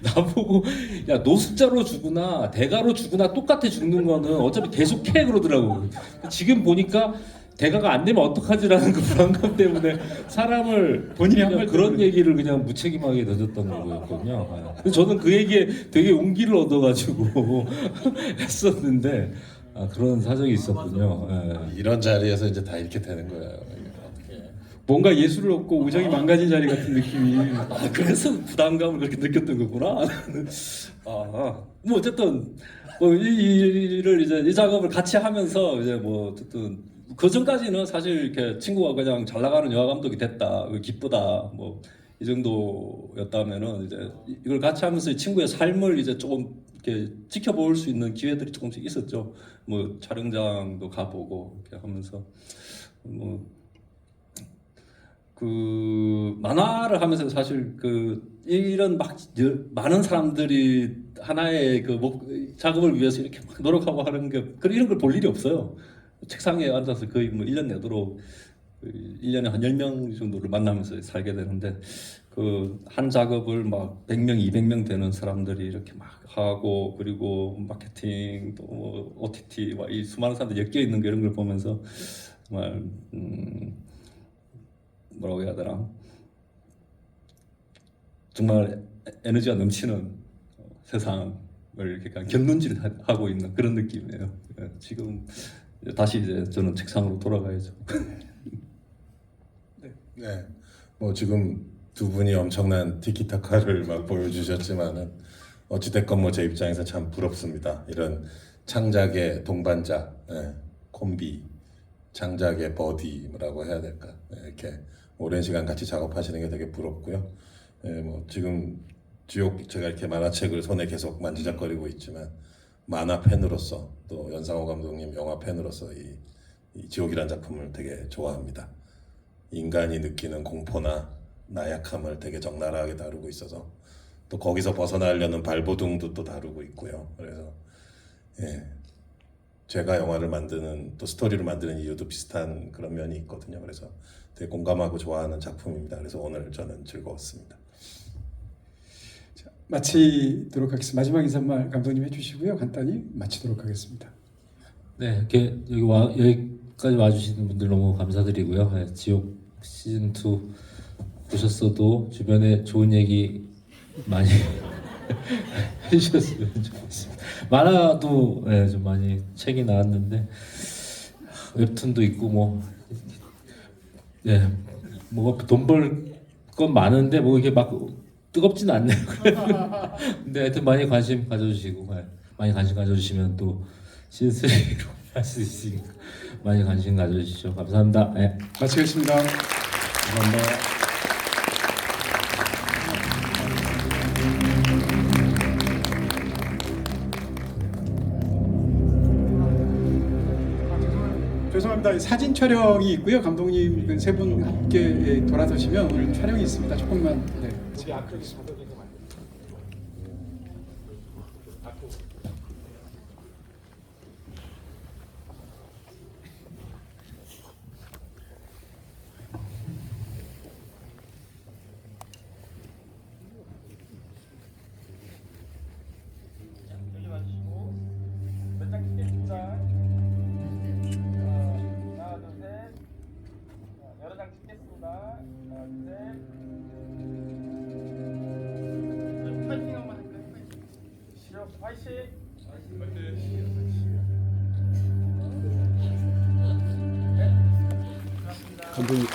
나보고 야 노숙자로 죽으나 대가로 죽으나 똑같아 죽는 거는 어차피 계속해 그러더라고. 지금 보니까 대가가 안 되면 어떡하지라는 그 불안감 때문에 사람을 본인이 한 그냥 말 그런 얘기를 그냥 무책임하게 던졌던 거였거든요. 그래서 저는 그 얘기에 되게 용기를 얻어가지고 했었는데 그런 사정이 있었군요. 이런 자리에서 이제 다 이렇게 되는 거예요. 뭔가 예술을 얻고 우정이 망가진 자리 같은 느낌이. 그래서 부담감을 그렇게 느꼈던 거구나. 뭐 어쨌든 뭐 이를 이제 이 작업을 같이 하면서 이제 뭐 어쨌든 그 전까지는 사실 이렇게 친구가 그냥 잘 나가는 영화 감독이 됐다, 기쁘다, 뭐 이 정도였다면은 이제 이걸 같이 하면서 친구의 삶을 이제 조금 이렇게 지켜볼 수 있는 기회들이 조금씩 있었죠. 뭐 촬영장도 가보고 이렇게 하면서 뭐 그 만화를 하면서 사실 그 이런 막 많은 사람들이 하나의 그 작업을 위해서 이렇게 막 노력하고 하는 게 이런 걸 볼 일이 없어요. 책상에 앉아서 거의 뭐 1년 내도록 1년에 한 10명 정도를 만나면서 살게 되는데 그 한 작업을 막 100명, 200명 되는 사람들이 이렇게 막 하고 그리고 마케팅 또 뭐 OTT 이 수많은 사람들이 엮여 있는 거 이런 걸 보면서 정말 뭐라고 해야 되나 정말 에너지가 넘치는 세상을 이렇게 견눈질 하고 있는 그런 느낌이에요. 지금 다시 이제 저는 책상으로 돌아가야죠. 네, 뭐 지금 두 분이 엄청난 티키타카를 막 보여주셨지만은 어찌됐건 뭐 제 입장에서 참 부럽습니다. 이런 창작의 동반자, 콤비, 창작의 버디라고 해야 될까? 이렇게 오랜 시간 같이 작업하시는 게 되게 부럽고요. 뭐 지금 지옥 제가 이렇게 만화책을 손에 계속 만지작거리고 있지만 만화 팬으로서 또 연상호 감독님 영화 팬으로서 이 지옥이란 작품을 되게 좋아합니다. 인간이 느끼는 공포나 나약함을 되게 적나라하게 다루고 있어서 또 거기서 벗어나려는 발버둥도 또 다루고 있고요. 그래서 제가 영화를 만드는 또 스토리를 만드는 이유도 비슷한 그런 면이 있거든요. 그래서 되게 공감하고 좋아하는 작품입니다. 그래서 오늘 저는 즐거웠습니다. 자, 마치도록 하겠습니다. 마지막 인사말 감독님 해주시고요. 간단히 마치도록 하겠습니다. 네, 이렇게 여기까지 와주시는 분들 너무 감사드리고요. 네, 지옥 시즌 2 보셨어도 주변에 좋은 얘기 많이 해주셨으면 좋겠습니다. 만화도 좀 많이 책이 나왔는데 웹툰도 있고 뭐 돈 벌 건 많은데 뭐 이게 막 뜨겁진 않네요. 근데 하여튼 많이 관심 가져주시고 많이 관심 가져주시면 또 시즌 3로 할 수 있으니까 많이 관심 가져주시죠. 감사합니다. 네. 마치겠습니다. 감사합니다. 죄송합니다. 사진 촬영이 있고요. 감독님 세 분 함께 돌아서시면 오늘 촬영이 있습니다. 조금만. 네. 여러 장 찍겠습니다. 하나, 둘, 셋. 파이팅 한번 할까요? 파이팅. 시럽 파이팅. 감독님.